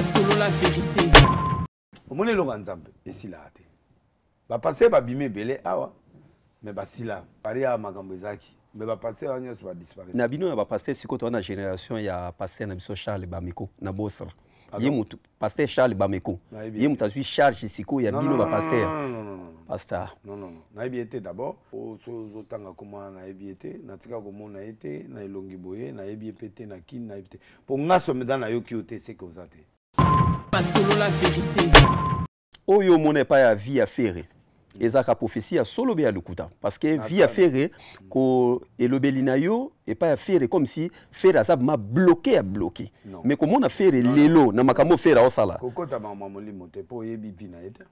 Solo la vérité. Au moins, le Nzambe, et si là, va passer, va bimer belé, awa, mais va si là, pareil à Magambezaki, mais va passer, on va disparaître. Nabino na va passer, si côté on a génération, il y a pasteur Nabiso Charles Bameko, na Bosra. Il y a pasteur Charles Bameko. Il y a un charge ici, il y a Bino va pasteur. Non. Pasteur. Non. Na été d'abord, au Zotanga comment na été, na tika comment na été, na Elongi Boye, na pété, na kin, na été. Pour nga somme dans na yoki ote, c'est comme ça. Solo la vérité. Oyo mone pas ya vie à faire. Ezaka prophétie à solo be à lukuta parce que vie à faire ko elobelina yo et pas à faire comme si faire azab ma bloqué à bloquer. Mais comment on a fait lelo na makambo faire au sala. Kokota mama molimo te po yebi pina eta.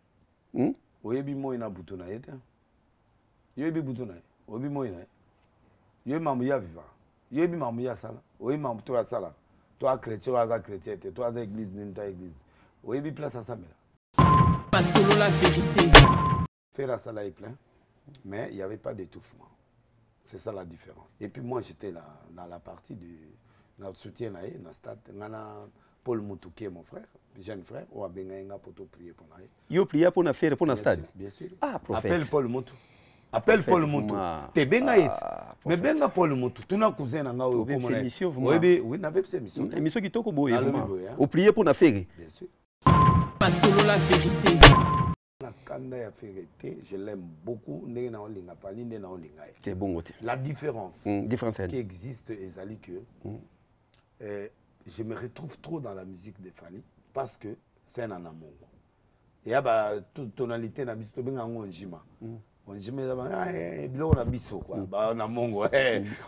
Oyebi mo ina butu na eta. Yebi butu na. Oyebi mo ina. Yebi mamu ya viva. Yebi mamu ya sala. Oyebi mamu to ya sala. Toi chrétien, toi chrétien, toi église, toi église. Oyebi place à Samela. Solo la vérité. Faire ça là est plein, mais il n'y avait pas d'étouffement. C'est ça la différence. Et puis moi j'étais là dans la partie du notre soutien là, dans le stade. Paul Moutou qui est mon frère, jeune frère, on a besoin pour prier pour nous. Yo prier pour na faire pour le stade. Bien sûr. Ah prophète. Appelle Paul Moutou. Appelle Paul Moutou. T'es benga et. Mais benga Paul Moutou. Tu n'as cousin na ngao comme ça. Émission vous. Oui, na bep émission. Émission qui toko boye. Au prier pour na faire. Bien sûr. Solo la vérité. Je l'aime beaucoup. C'est bon. La différence qui existe, c'est que je me retrouve trop dans la musique de Fally parce que c'est un amour. Et il y a toute tonalité dans la musique. On dit mais bilo na biso quoi ba na mongo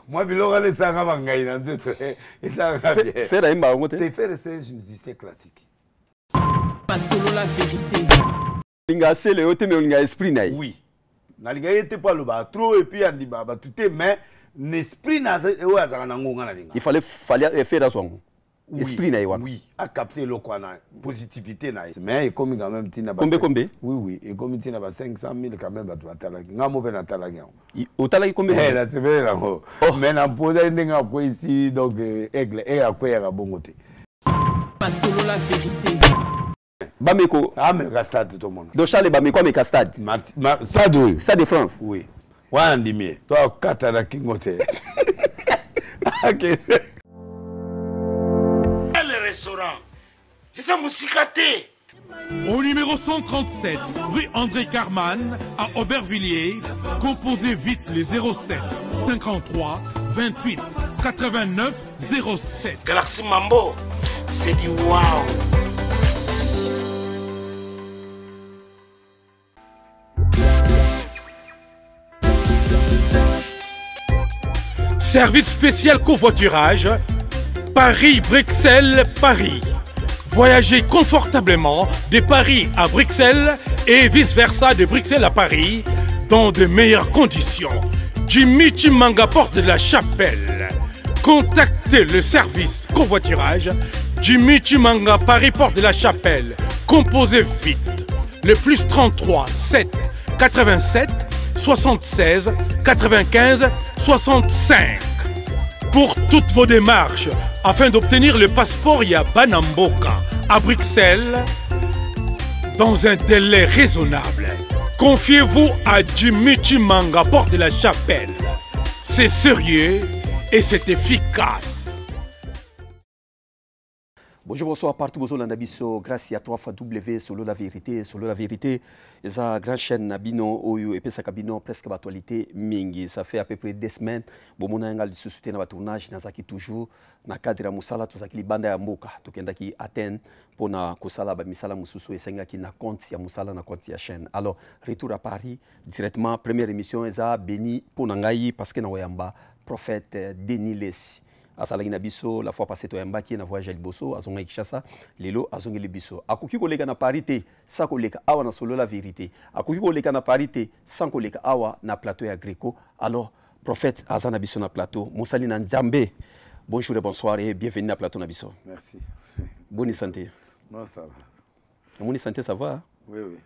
moi bilo les sanga bangai na nzeto et ça faire un ba ngote faire c'est un musicien classique. Solo la vérité. Linga c'est le haute mais linga esprit na. Oui. Na linga était pas le ba trop et puis andi ba tout mais l'esprit na o azaka na ngonga na linga. Il fallait faire ça. Esprit na iwa. Oui, à capter le quoi na positivité na. Mais comme quand même tina ba. Combien? Oui, et comme tina ba 500 000 quand même ba batala. Ngamo be na tala gyan. Au tala combien? Là c'est vrai là. Mais na poser ndinga ko ici donc aigle et à quoi ya bongote. Solo la vérité. Bameko. Ah mais stade tout le monde. Donc Charles Bameko mais stade. Stade. Stade de France. Oui. Wa ndimi. Toi katala kingote. OK. Et ça musicaté. Au numéro 137, rue André Carman, à Aubervilliers, composez vite les 07 53 28 89 07. Galaxy Mambo, c'est du wow. Service spécial covoiturage, Paris-Bruxelles, Paris. Voyagez confortablement de Paris à Bruxelles et vice-versa de Bruxelles à Paris dans de meilleures conditions. Jimmy Chimanga, porte de la Chapelle. Contactez le service covoiturage Jimmy Chimanga, Paris, porte de la Chapelle. Composez vite. Le plus 33 7 87 76 95 65. Pour toutes vos démarches, afin d'obtenir le passeport Yabanamboka à Bruxelles, dans un délai raisonnable, confiez-vous à Jimmy Chimanga, porte de la Chapelle. C'est sérieux et c'est efficace. Bonjour, bonsoir partout, bonjour Landabiso, grâce à 3W Solo la vérité, Solo la vérité, la grande chaîne Nabino, Oyo, et puis ça cabino presque l'actualité mingi. Ça fait à peu près 2 semaines, bon mon angle de soutien dans tournage, nazaki toujours, na cadre musala, tout ça qui banda ya mboka, tout kenda qui atteint pour na kusala ba misala mususu et senga qui na compte ya musala na compte ya chaîne. Alors retour à Paris directement, première émission eza béni pour nangai parce que na wayamba prophète Denis Lessi. Asalagi na biso la fois passée to yambaki na voyage liboso azonga Kinshasa lelo azonga libiso akoki koleka na parité sans koleka awa na solo la vérité akoki koleka na parité sans koleka awa na plateau ya Greco. Alors prophète azana biso na plateau Moussali na Nzambe, bonjour et bonsoir et bienvenue na plateau na biso. Merci. Bonne santé. Non, ça va. Bonne santé, ça va? Hein? Oui, oui.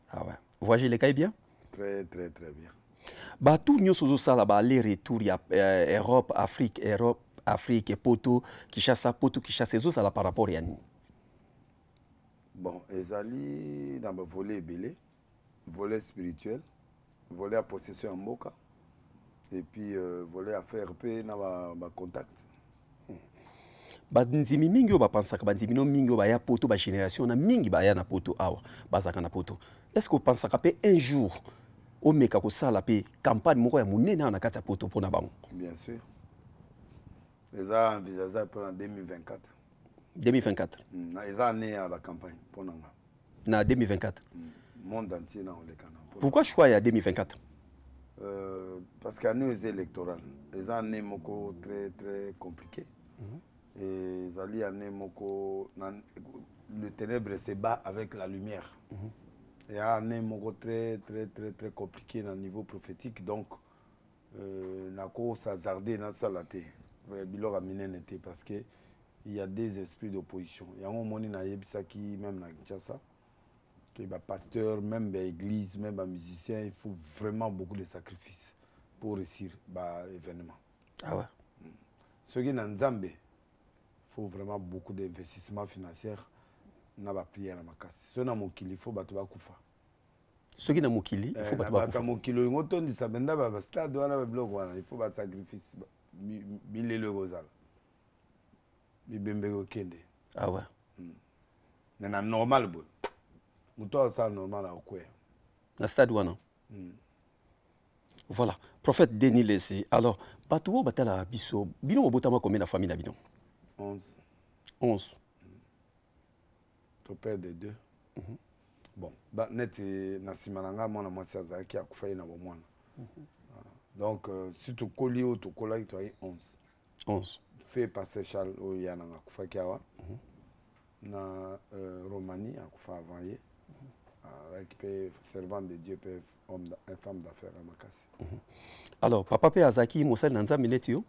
Ah ouais. Voyager les cas bien? Très, très, très bien. Bah tout nous sommes ça là-bas les retours y a Europe, Afrique et poto qui chasse ça là par rapport à nous. Bon, ezali dans le volet belé, volet spirituel, volet à possession en moka, et puis volet à faire paix dans ma contact. Bandimi mingi o bapansaka bandimi no mingi o baya poto ba génération na mingi baya na poto awa bazaka na poto. Est-ce que vous pensez que un jour o meka ko sala pe campagne moko ya munene na kati ya poto pona bango? Bien sûr. Les a envisagé pour en 2024. 2024. Ils ont né à la campagne pour nous. Na 2024. Monde entier dans le Canada. Pourquoi choix à 2024? Parce qu'il y a nous électorales. Ils ont né moko très très compliqué. Et ils ont né moko le ténèbre se bat avec la lumière. Et un né moko très très très très compliqué dans le niveau prophétique. Donc nako s'hazarder dans ça la té. Bilor amine n'était parce que il y a des esprits d'opposition. Il y a un moment qui même dans Kinshasa, que les pasteurs, même les églises, même les musiciens, il faut vraiment beaucoup de sacrifices pour réussir l'événement. Ah ouais. Ce qui est dans Nzambe, il faut vraiment beaucoup d'investissements financiers dans la prière. Ce qui est dans Mokili, il faut battre Koufa. Ce qui est dans Mokili, il faut battre Koufa. Mokili, il faut battre sacrifice. Bilele Rosal. Ah ouais. C'est normal. C'est normal. Na stade wana. Voilà. Prophète Denis Lessi. Alors, Batouo Batala Bisso, Bino Botama combien de famille d'habitants? 11. 11. Ton père de 2. Bon, net Nasimananga, moi, moi, c'est Azaki, Akoufaï, Nabomwana. Donc, si tu colles au tu colles, tu as 11. 11. Fait passer Charles au Yananga Koufakiawa. Na Romanie, à Koufa Avanye. Avec servant de Dieu, une femme d'affaires à Makassi. Alors, Papa P. Azaki, Moussel Nanza Miletio?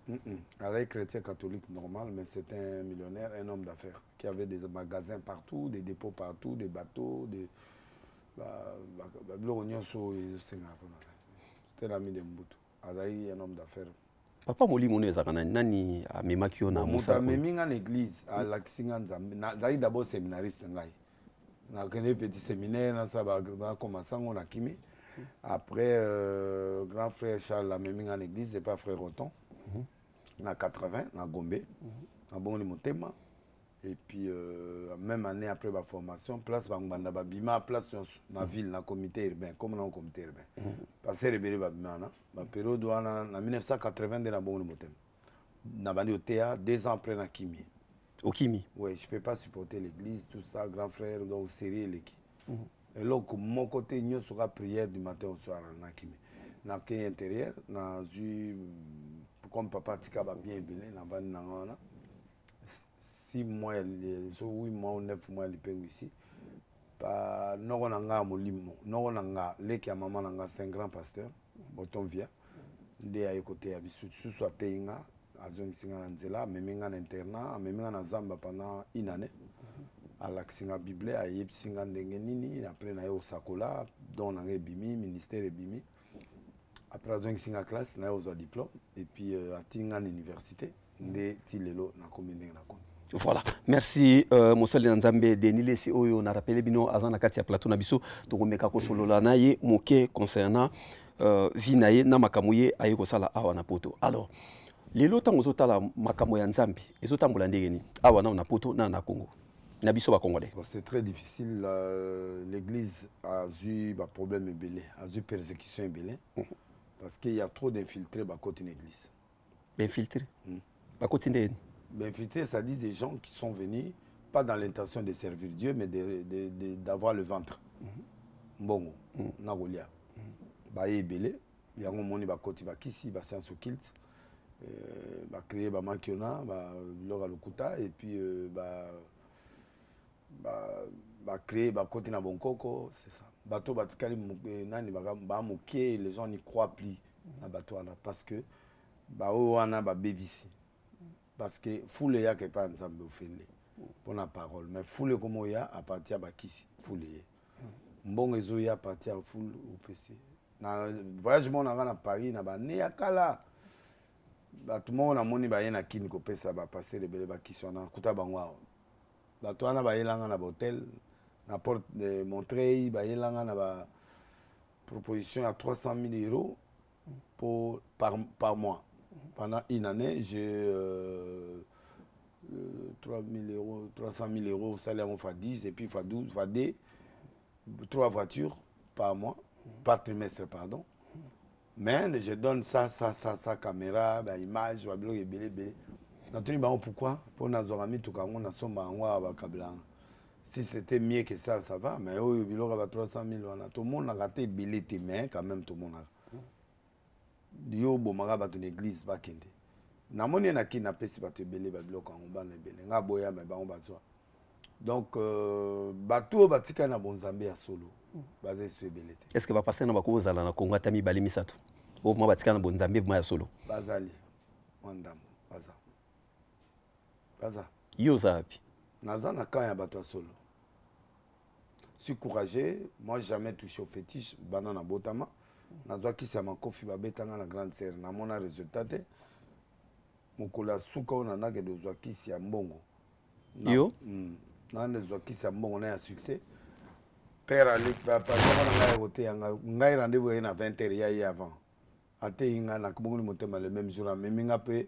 Avec chrétien catholique normal, mais c'était un millionnaire, un homme d'affaires qui avait des magasins partout, des dépôts partout, des bateaux, des. C'était l'ami de Mbutu. Azaï, un homme d'affaires. Papa Moli Mouné Zakana, Nani a Memakio na Moussa. Memi en église, à l'Axingan Zambi. D'ailleurs, d'abord séminariste. Dans un petit séminaire, ça va commencer à Kimi. Après, grand frère Charles a Memi en église, c'est pas frère Roton. En 80, à Gombe, à Boni Montema. Et puis, même année après ma formation, place Bangbanda Babima, place dans la ville, dans le comité urbain, comme dans le comité urbain. Parce que Rebelle Babima, la période en 1980, dans Boni Montema. Dans le théâtre, 2 ans après na Kimi. Au Kimi? Oui, je ne peux pas supporter l'église, tout ça, grand frère, donc série l'équipe. Et là, mon côté, nous sera prière du matin au soir na Kimi. Dans le intérieur, comme papa Tika va bien béni, dans le 6 mois, 8 mois ou 9 mois, il est ici. Noronanga Molimo, Noronanga, Leki Maman Nanga, c'est un grand pasteur, Botonvia. Ndé à côté, à Bissou, soit Teinga, à Zongisinga Nzela, Meminga Internat, Meminga Nazamba pendant 1 année. À l'Axinga Bible, à Yepsinga Ndengenini, après na au Sakola, dont on a Bimi, ministère et Bimi. Après Zongisinga classe, on a eu diplôme, et puis à Tinga l'université, Ndé Tilelo, na commune de Nakon. Voilà, merci Moussel Nzambe Denis Lessi Oyo na rappelé bino azana kati ya plateau na biso to komeka ko solola na ye moke concernant vie na ye na makamuye aye ko sala awa na poto. Alors, lelo tango zotala makamu ya Nzambe ezotambola ndenge ni awa na poto na Congo. Na biso ba Congolais. C'est très difficile, l'église a eu des problèmes belé, a eu persécution belé parce qu'il y a trop d'infiltrés à côté de l'église. Infiltrés. À côté de Infiltrés, ça dit des gens qui sont venus, pas dans l'intention de servir Dieu, mais d'avoir le ventre. Mbongo, Nagolia. Baye Belé, il y a un monde qui va côté ici, va science occulte, va créer ba mankiona, va l'ora lokuta et puis va créer ba côté na Bonkoko, c'est ça. Bateau batikali nani ba moké, les gens n'y croient plus na bateau parce que ba wana ba BBC. Parce que foule ya que pas ensemble au fait pour la parole mais foule comme ya à partir ba kisi foule mbongo ezo ya à partir foule au PC na voyage mon na Paris na ba ne ya kala ba tout monde na moni ba yena kini ko pesa ba passer rebele ba kisi na kuta bangwa ba to na ba yelanga na hôtel La porte de Montreuil, il y a une proposition à 300 000 € par mois. Pendant une année, j'ai 300 000 € salaire, on fait 10, et puis il fait 12, il fait 3 voitures par mois, par trimestre, pardon. Mais je donne ça, caméra, image, pourquoi? Pour nous amis, tout le monde a si c'était mieux que ça, ça va. Mais il y a 300 000 €. Tout le monde a raté billets, mais quand même tout le monde a. Il y a une église. Namoni na ki na pesi ba te belé ba biloko en ba na belé nga boya me ba on ba zo donc bato batika na bonzambe ya solo bazé sur belé. Est-ce que va passer na ba ko zala na Kongo tami bali misato o mo batika na bonzambe ya solo bazali ondam baza yo zapi naza na kan ya bato ya solo. Je suis courageux, moi jamais touché au fétiche banana botama nazo ki sa makofi ba betanga na grande sœur na mona résultat te mokula suka ona na ke dozwa kisi ya mbongo yo na dozwa kisi ya mbongo na ya succès père Alik papa na ngai roté ngai rendez-vous na 20h ya avant ate inga na kubongo motema le même jour mais minga pe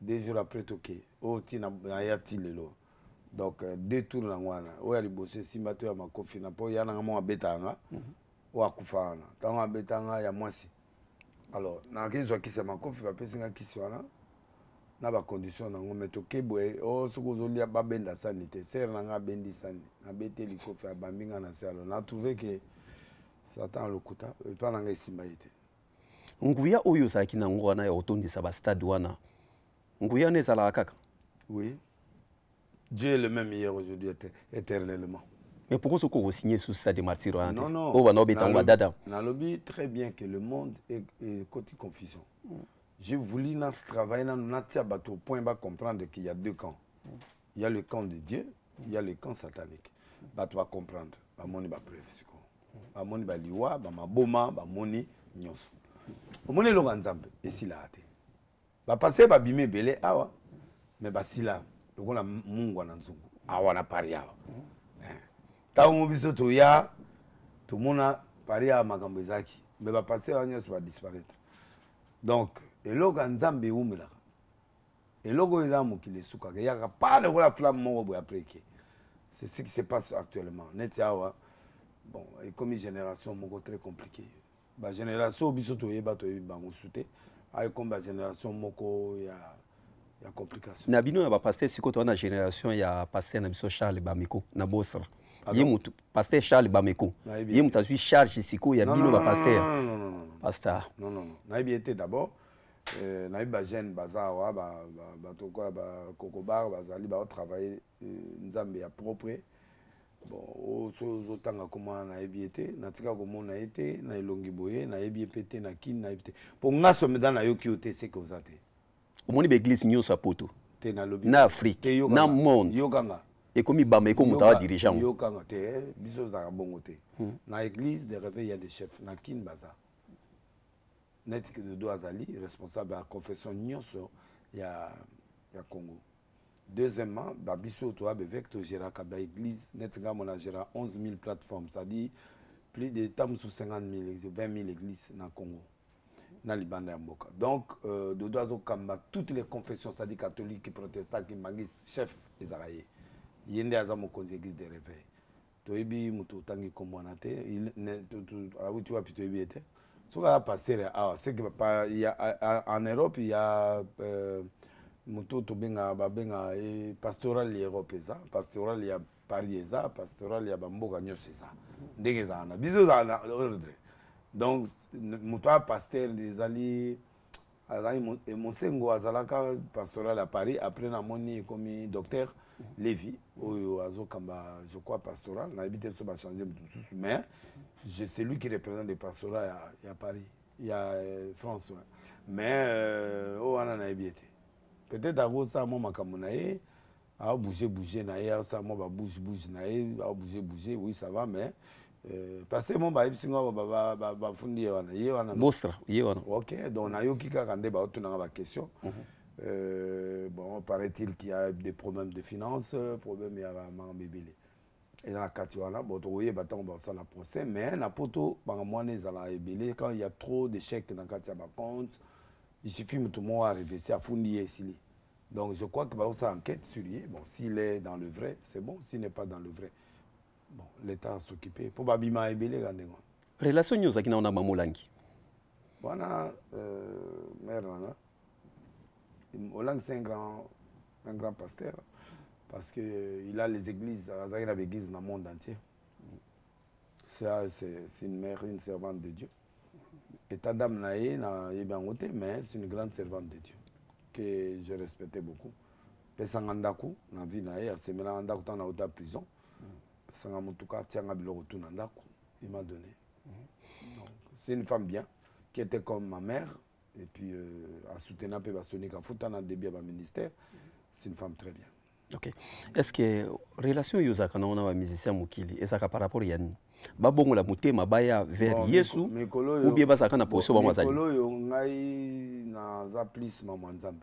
2 jours après toké o tina ya tilelo donc 2 tours na ngwana o ya liboso simbato ya makofi na po ya na mo abetanga o akufana tanga betanga ya mwasi alors na ke zwa kisi ya makofi ba pesinga kisi wana na ba condition nango metoke boye o soko zolia ba benda sanité serre na nga bendi sani na beteli kofi abambinga na salo na trouvé que Satan lokuta et pas na nga simba ite nguya oyo saki na ngwana ya otondisa ba stade wana nguya ne sala kaka. Oui, Dieu est le même hier aujourd'hui éternellement. Mais pourquoi ce qu'on signé sous stade de martyr? Non non, oh ba beta ngwa dada na lobby très bien que le monde est côté confusion. J'ai voulu travailler dans notre bateau au point de comprendre qu'il y a 2 camps. Il y a le camp de Dieu, il y a le camp satanique. Bateau va comprendre. Ba moni ba preuve siko. Ba moni ba liwa, ba maboma, ba moni nyonso. Ba moni lo nzambe esi la ate. Ba passer ba bimé belé awa. Mais ba sila lokona mungu na nzungu. Awa na pari awa. Ta mo biso to ya to mona pari a makambo ezaki. Mais ba passer a nyonso va disparaître. Donc et logo nzambe umela et logo nzambe qui les souka il y a pas de la flamme moko après qui c'est ce qui se passe actuellement netiawa bon et comme une génération moko très compliquée ba génération biso to yeba to bango souté ay comme ba génération moko ya complication na bino na ba pasteur siko to na génération ya pasteur na biso Charles Bameko na Bosra yemutu pasteur Charles Bameko yemutu azui charge siko ya bino ba pasteur non pasteur non na été d'abord na ba jeune bazawa ba to quoi ba kokobar bazali ba travailler nzambe ya propre bon so tanga comment na été na tika comment na été na elongi boye na pété na kin na été pour ngaso meda na yoki ote c'est que vous ate omoni ba église nyoso apoto te na lobby na Afrique na monde yokanga et comme Bameko mutawa dirigeant yokanga te biso za bongo te na église de réveil il y a des chefs na kin baza net que de Doazali responsable de la confession nyonso ya Congo. Deuxièmement, babiso to avec to gérer ka église net nga mona gérer 11 000 plateformes, c'est-à-dire plus de tam sous 50 000 20 000 églises na Congo. Na libanda mboka. Donc de Doazo kamba toutes les confessions, c'est-à-dire catholiques, protestants, qui magis chef Israël. Yende azamo konzi église de réveil. To ebi muto tangi komona te, il ne to tu apito ebi était. Ce va passer c'est que il y a en Europe il y a muto benga babenga pastoral l'Europe ça pastoral il y a Paris ça pastoral il y a bamboka nyoso ça ndenge za na biso za na ordre donc muto pasteur des ali azali monsengo azalaka pastoral à Paris après na moni comme docteur Lévi oyo azokamba je crois pastoral na habité so ba changer mais c'est lui qui représente le pastoral à Paris il y a France ouais. Mais on a habité peut-être à cause ça moi makambo na ye a bouger na ye ça moi ba bouge na ye a bouger oui ça va mais parce que mon ba ibisinga ba fundi wana ye wana Bosra ye wana OK donc na yo kika kande ba otuna ba question bon, paraît-il qu'il y a des problèmes de finances, problèmes il y a vraiment bébélé. Et dans la Katiwana, bon, tu vois, on va faire la procès, mais na poto, quand il y a trop d'échecs dans le compte, il suffit de tout le monde arriver, c'est à Fundi ici. Donc je crois que va faire enquête sur lui. Bon, s'il est dans le vrai, c'est bon. S'il n'est pas dans le vrai, bon, l'État a s'occuper. Pour Babima Ebele, relation nous a qui n'a Molangi. Voilà, mère, Molang c'est un grand pasteur parce qu'il a les églises, il a des églises dans le monde entier. C'est une mère, une servante de Dieu. Et ta dame naïe, mais c'est une grande servante de Dieu que je respectais beaucoup. Pesangandaku, na vie naïe, à ce moment-là, dans la prison. Pesangamutuka, tianga bilogotu nandaku, il m'a donné. C'est une femme bien, qui était comme ma mère, et puis à soutenir un peu Bassonika Foutan en début à ministère. C'est une femme très bien. Ok. Est-ce que relation Yosaka na musicien Mukili, est-ce que par rapport à Yann babongo la mutema baya vers Yesu ou bien bazaka na poso ba mwazali Mikolo yo ngai na za plus mama nzambe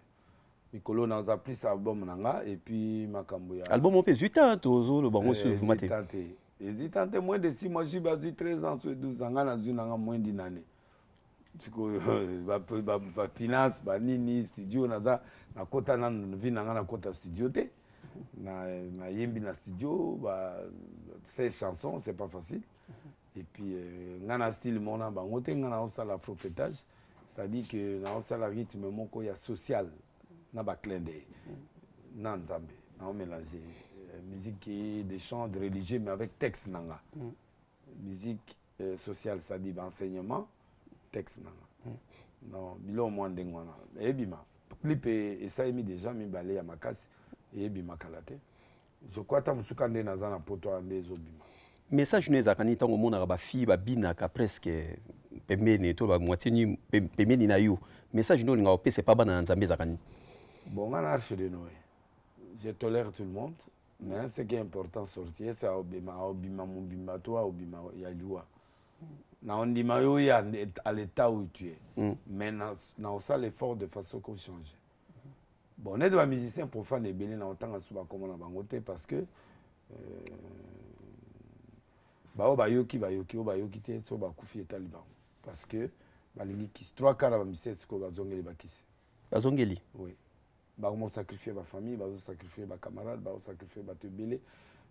Mikolo na za plus album nanga et puis makambo ya album on fait 8 ans tozo le bango sur maté hésitante moins de 6 mois je suis basé 13 ans sur 12 ans na zuna moins d'une année tiko ba finance ba nini studio na za na kota na vina na kota studio te na yembi na studio ba 16 chansons c'est pas facile et puis ngana style mona bango te ngana osa la afropétage c'est-à-dire que na osa la rythme moko ya social na ba clende na nzambe na mélanger musique des chants de religieux mais avec texte nanga musique sociale c'est-à-dire enseignement texte nanga non bilo mo ndengwana e bima clip et ça mis déjà mi balé ya makasi et bima kalate je crois que tu as un poto des obima. Message nous zakani tango mona ba fi ba bina ka presque pembeni to ba moitié ni pembeni na yo. Message nous nga opé c'est pas bana nzambe zakani. Bon on a arche de Noé. Je tolère tout le monde, mais ce qui est important sortir c'est obima mon bimba toi obima ya liwa. Na on dit mayo ya à l'état où tu es. Mais na ça l'effort de façon qu'on change. Bon, on est des musiciens profanes et bénis dans le temps à comment on a bangoté parce que bayoki te so ba kufi taliban parce que balingi kis 3/4 de musiciens ko bazongeli bakisi. Bazongeli. Oui. Ba comment sacrifier ma famille, ba sacrifier ma camarade, ba sacrifier ba te belé.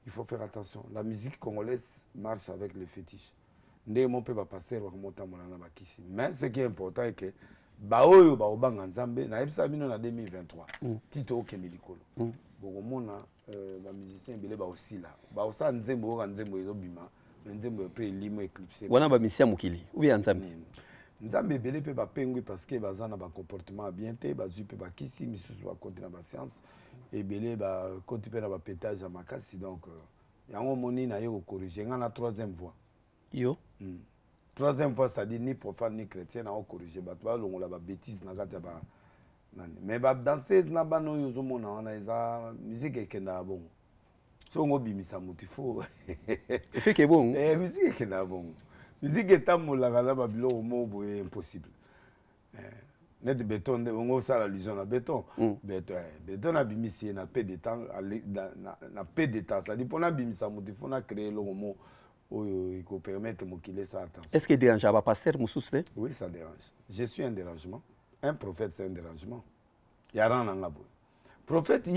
Il faut faire attention. La musique congolaise marche avec le fétiche. Ndé mon peuple pasteur va monter mon na bakisi. Mais ce qui est important est que baoyo baobanga nzambe na ebisa bino na 2023 tito okende likolo bokomona ba musicien belé ba aussi là ba osa nzembo ka nzembo ezobima nzembo pe limo éclipsé wana ba musicien mukili ou bien nzambe nzambe belé pe ba pengwi parce que bazana ba comportement bien te ba zu pe ba kisi misusu ba continue ba science et belé ba côté pe na ba pétage à makasi donc yango moni na yo corriger ngana troisième voie yo troisième fois, c'est-à-dire ni profane ni chrétien, on corrige. On a des bêtises. Mais danser, on a des musique qui est bon. Si on a des fait que bon. Musique qui est bon. Musique qui est bon, c'est impossible. Net béton, on a ça l'allusion à béton. Béton a bimisi, na peu de temps, na peu de temps. C'est-à-dire pour na bimisa motif, on a créé le moment. Il faut permettre qu'il ait ça attention. Est-ce que dérange à pasteur Moussouste? Oui, ça dérange. Je suis un dérangement. Un prophète, c'est un dérangement. Il y a rien à prophète,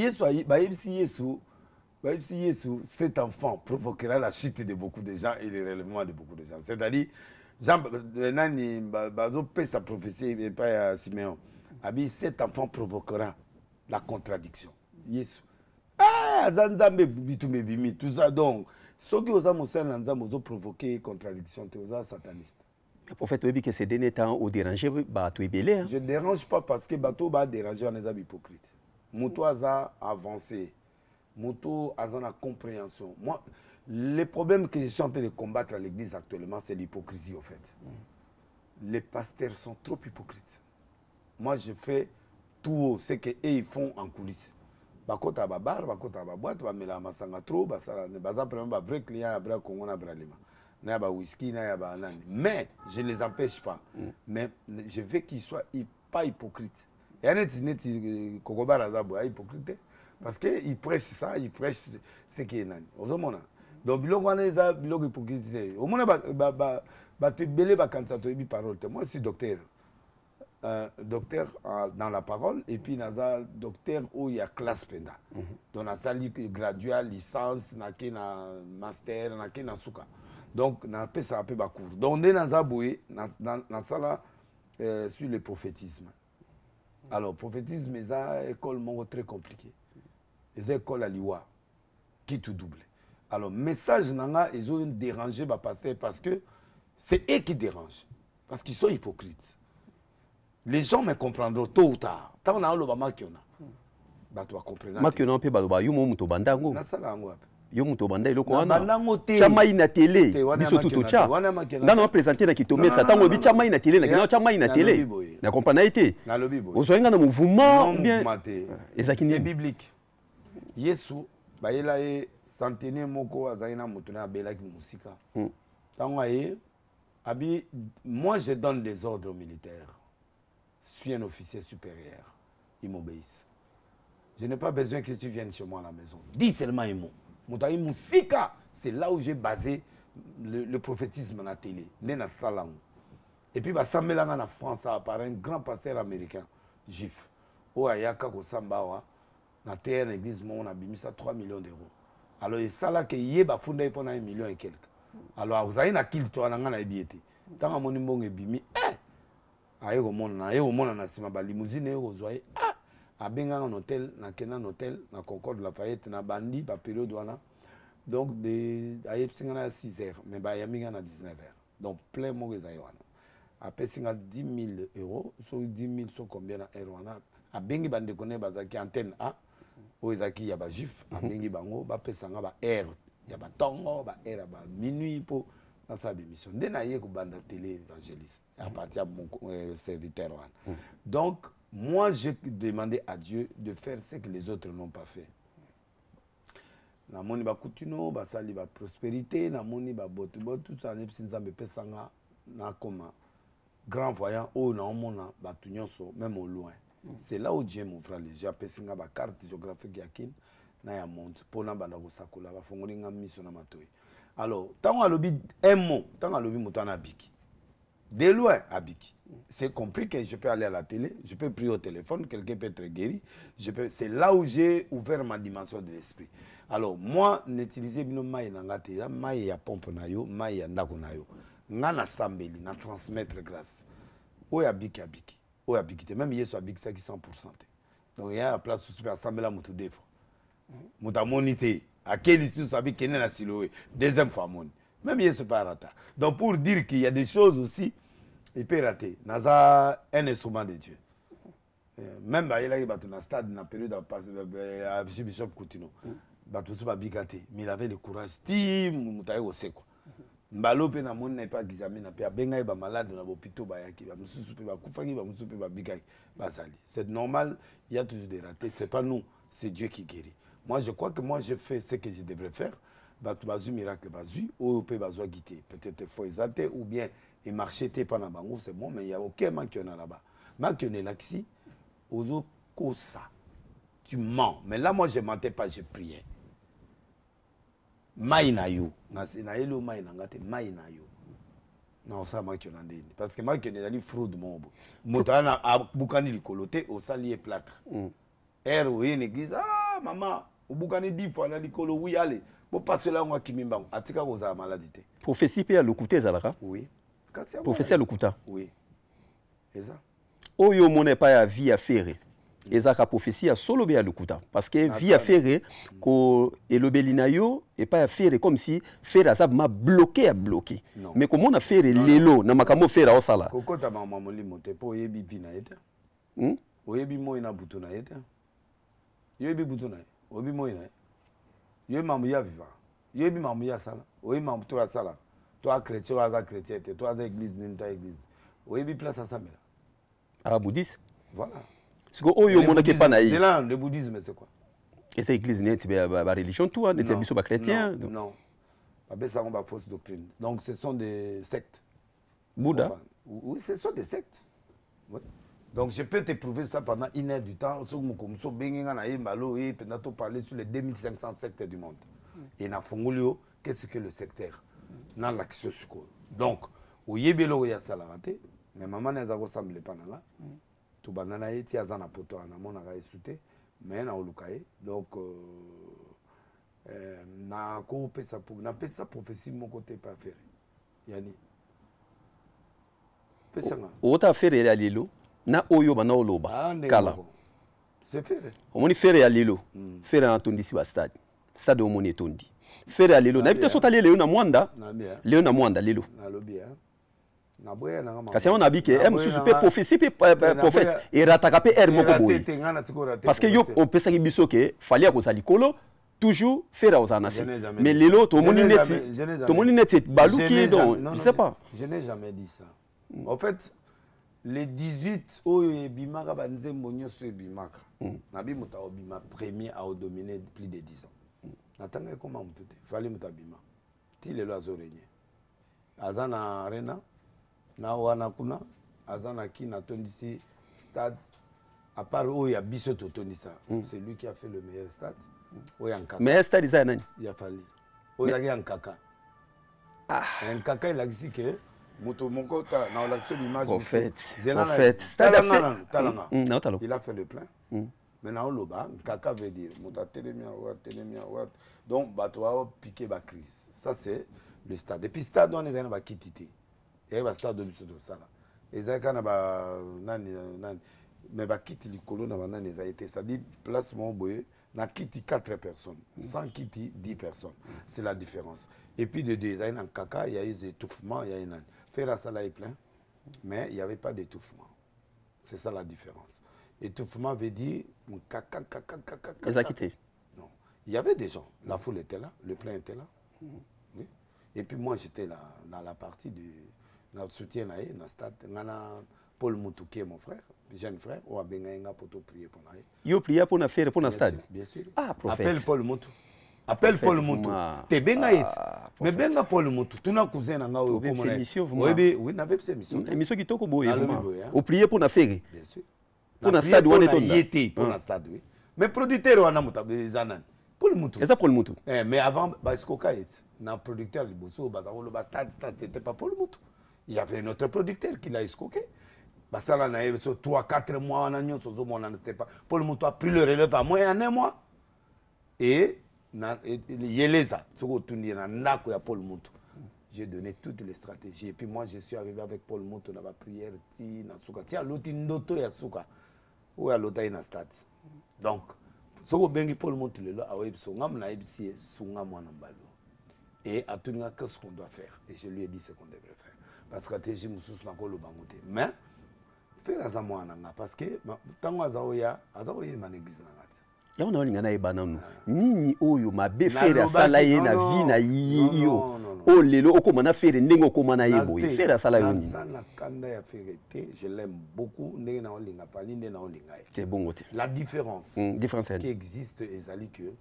cet enfant provoquera la chute de beaucoup de gens et le relèvement de beaucoup de gens. C'est-à-dire, Jean Nani Bazo paie sa prophétie et pas à Siméon. Cet enfant provoquera la contradiction. Yesu. Ah, Zanzambe Bitume Bimi, tout ça donc. Ceux qui ont provoqué contradiction, c'est sataniste. Le prophète a dit que ces derniers temps, au déranger, tu es belé. Je ne dérange pas parce que bateau va déranger, on est hypocrite. Mouto a avancé. Mouto a la compréhension. Moi, le problème que je suis en train de combattre à l'église actuellement, c'est l'hypocrisie, en fait. Les pasteurs sont trop hypocrites. Moi, je fais tout ce qu'ils font en coulisses. Bakota babar, bakota baboite, bamela masanga trop, basala ne baza vraiment ba vrai client abra Congo na bralima. Na ba whisky na ba nani. Mais je ne les empêche pas. Mais je veux qu'ils soient pas hypocrites. Et net Kokobara zabo hypocrite parce que ils prêchent ça, ils prêchent ce qui est nani. Ozomona. Donc, biloko wana eza biloko hypocrisie. Au moins ba te belé ba kanisa to yebi parole. Moi je suis docteur. Docteur dans la parole et puis naza docteur où il y a classe penda. Donc naza graduat licence na master na suka. Donc na pe ça peu ba cours. Donc on naza boye na sala sur le prophétisme. Alors prophétisme c'est école mon très compliqué. Les écoles à liwa qui tout double. Alors message nanga ils ont dérangé ba pasteur parce que c'est eux qui dérangent parce qu'ils sont hypocrites. Les gens me comprendront tôt ou tard. Tant on a le bama qui on a. Bah tu vas comprendre. Ma qui on a peu bah yo mo to bandango. Na sala ngo. Yo mo to banda iloko wana. Bandango te. Chama ina télé. Biso tout cha. Na no présenter na kitome ça tango bi chama ina télé na chama ina télé. Na comprendre été. Na lobi boy. Ozoinga na mouvement bien. C'est biblique. Yesu ba yela e centenaire moko azaina mutuna bela ki musika. Tango aye abi moi je donne des ordres militaires. Je suis un officier supérieur. Ils m'obéissent. Je n'ai pas besoin que tu viennes chez moi à la maison. Dis seulement un mot. Moutaï Moussika, c'est là où j'ai basé le prophétisme dans la télé. Nena Salang. Et puis, ça me l'a en France par un grand pasteur américain, juif. Au Ayaka, au Sambawa, dans la terre, l'église, on a mis ça 3 millions d'euros. Alors, ça là, il y a fondé pendant 1 million et quelques. Alors, vous avez un kill, toi, on a été. Tant que mon nom est bimi, aye au monde na sima ba limousine au zoye a benga un hôtel na Kenan hôtel na Concorde Lafayette na bandi ba période wana donc de aye singa na 6 heures mais ba yaminga na 19 heures donc plein mo eza wana après singa 10 000 euros so 10 000 so combien na heure wana a bengi bande connaît bazaki antenne A o ezaki ya ba juif a bengi bango ba pesanga ba heure ya ba tongo ba heure ba minuit pour dans sa émission. Dès na yé ko banda télé évangéliste à partir de mon serviteur. Donc moi j'ai demandé à Dieu de faire ce que les autres n'ont pas fait. Na moni ba kutuno ba sali ba prospérité na moni ba botu tout ça ne psinza me pesanga na koma grand voyant au na mona ba tunyonso même au loin. C'est là où Dieu m'ouvre les yeux a pesinga ba carte géographique yakin na ya monde pona banda ko sakola ba fongoli nga miso na matoi. Alors, tant qu'on a un mot, tant qu'on a mouton à Biki. De loin à Biki. C'est compris que je peux aller à la télé, je peux prier au téléphone, quelqu'un peut être guéri. C'est là où j'ai ouvert ma dimension de l'esprit. Alors, moi, n'utiliser pas maï nangate, maï ya pompe na yo, maï ya ndako na yo. Ngana sambeli, na transmettre grâce. Où ya Biki à Biki. Où ya Biki. Même hier sur Biki, c'est 100%. Donc, il y a la place où super assembler la mouton défo. Mouton monité. À quel issue ça veut qu'il y a un siloé deuxième fois même il se pas raté. Donc pour dire qu'il y a des choses aussi il peut rater naza un instrument de Dieu même bah il a eu un stade dans la période à Bishop Coutinho bah tout ça va bigate mais il avait le courage tim mutaye aussi quoi mbalo pe na mon n'est pas examiné na pe benga ba malade na hôpital ba yaki ba mususu pe ba kufaki ba mususu pe ba bigaki ba sali c'est normal il y a toujours des ratés c'est pas nous c'est Dieu qui guérit. Moi, je crois que moi, je fais ce que je devrais faire. Bazu miracle bazu, ou peut bazu guiter. Peut-être faut exalter, ou bien et marcher pendant bango, c'est bon, mais il n'y a aucun man qui en a là-bas. Man qui en est là-ci, aux autres, ça. Tu mens. Mais là, moi, je ne mentais pas, je priais. Maïnayo. Naïlo maïnangate, maïnayo. Non, ça, moi, qui en a dit. Parce que moi, qui en a dit fraude, mon beau. Moutana a boukani li coloté, au salier plâtre. R, oui, une église, ah, maman. Au Bougani 10 fois, on a dit que oui, allez, pour passer là, on a qui m'imbangue. Atika vous a maladie. Prophétie peut à l'ocouter, Zalaka? Oui. Prophétie à l'ocouta? Oui. Et ça? Oyo mon pas à vie à faire. Et ça, prophétie à solo à l'ocouta. Parce que vie à faire, que le belinayo, et pas à faire comme si faire à ça m'a bloqué à bloquer. Mais comment on a fait l'élo, n'a pas faire à sala? Koko ta maman moli moté, pour yebi pina ete. Oyebi mo ina butuna ete. Yebi butuna. Obi moïna. Yo mamouya viva. Yo bi mamouya sala. Oyi mamou toi sala. Toi chrétien, toi chrétien, toi église, toi église. Oyi bi place à ça mais là. Ah bouddhiste. Voilà. C'est que oyo mona ke pas naï. Le bouddhisme c'est quoi? Et c'est église n'est pas religion toi, n'est pas pas chrétien. Non. Ba ça on ba fausse doctrine. Donc ce sont des sectes. Bouddha. Oui, ce sont des sectes. Oui. Donc je peux te prouver ça pendant 1 heure du temps. Pendant parler sur les 2500 sectes du monde. et na fongolio qu'est-ce que le secteur dans l'action suko donc au yebelo ya salarate mais maman n'a pas semblé pas là tout banana eti azana poto na mona ga esute mais na olukaye donc na ko pesa pour na pesa prophétie mon côté pas faire yani pesa nga ota faire ya lelo na oyo bana oloba kala c'est faire omoni faire ya lelo faire na tondisi ba stade omoni tondi faire ya lelo na bité sota lelo na mwanda lelo na mwanda lelo na lobby na boya na ngama kasi on a dit que m sous pe prophétie pe prophète et rataka pe er moko boy parce que yo o pesa ki biso ke fali ya kozali kolo toujours faire aux anasi mais lelo to moni neti baluki donc je sais pas je n'ai jamais dit ça en fait les 18 oyo bimaka banzembo nyonso bimaka na bi muta obima premier à dominer plus de 10 ans natanga comment mutute fali muta bima ti lelo azorenye azana arena na wana kuna azana ki na tondisi stade à part oyo ya biso to tondisa c'est lui qui a fait le meilleur stade oyo nkaka mais stade za nani ya fali oyo ya nkaka nkaka il a dit que moto moko ta na l'action d'image en fait stade talanga il a fait le plein maintenant loba nkaka veut dire moto telemia wa donc bato a piqué ba crise ça c'est le stade et puis stade on est ba kitité et ba stade de biso ça là ezaka na ba nani mais ba kiti likolo na banani ça a été ça dit place mon boye na kiti 4 personnes sans kiti 10 personnes c'est la différence et puis de deux il y a un caca il y a eu des étouffements il y a une faire ça là est plein mais il y avait pas d'étouffement c'est ça la différence étouffement veut dire caca ils ont quitté non il y avait des gens la foule était là le plein était là oui. Et puis moi j'étais là dans la partie du notre soutien là dans stade ngana Paul Moutou qui est mon frère jeune frère ou abenga pour prier pour nous yo prier pour na faire pour na stade bien sûr ah prophète appelle Paul Moutou appelle Paul Moutou te benga et mais benga Paul Moutou tu na cousin nga o comme oui na bébé émission émission qui toko boye au prier pour na faire bien sûr pour na stade wana tonda yete pour na stade oui mais producteur wana mutabezana Paul Moutou c'est Paul Moutou mais avant Baskoka est na producteur liboso bazalo ba stade c'était pas Paul Moutou il y avait notre producteur qui l'a escoqué. Basala na eu 3-4 mois en agnon sozo mon n'était pas. Paul Moutou a pris le relève à moi en un mois. Et yeleza soko tundi na ndako ya Paul Moutou. J'ai donné toutes les stratégies et puis moi je suis arrivé avec Paul Moutou na ba prière ti na suka ti aloti ndoto ya suka. Ou alota ina stade. Donc soko bengi Paul Moutou lelo a webso ngam na ebisi sunga mwana mbalo. Et à tout cas qu'est-ce qu'on doit faire et je lui ai dit ce qu'on devrait faire. La stratégie mususu na kolo bangote mais faire à moi nanga parce que tango azaoya ma église nanga ya ona olinga na ebana no nini oyo mabe faire sala ye na vie na yo o lelo okomana faire ndenge okomana ye boye faire sala yo nini na kanda ya ferité je l'aime beaucoup ndenge na olinga pali ndenge na olinga c'est bon gote la différence qui existe ezali que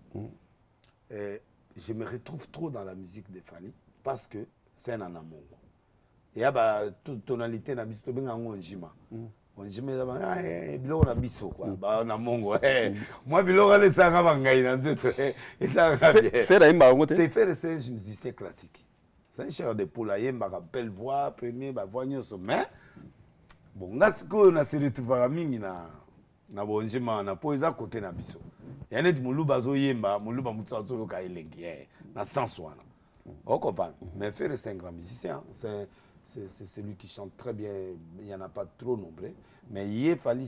je me retrouve trop dans la musique de Fally parce que c'est un anamongo. Et ya ba tonalité na biso benga ngonjima. Onjima ya ba biloko na biso quoi. Ba na mongo moi biloko le sanga bangai na nzeto. Faire imba ngote. Te faire c'est un musicien classique. C'est un cher de poula yemba ka belle voix premier ba voix nyoso mais bon ngasiko na série tuvara mingi na bonjima na poeza côté na biso. Yanet muluba zo yemba muluba mutsazo yo ka elengi na sens wana. On comprend. Mais faire c'est un grand musicien, c'est celui qui chante très bien, il n'y en a pas trop nombreux. Mais il fallait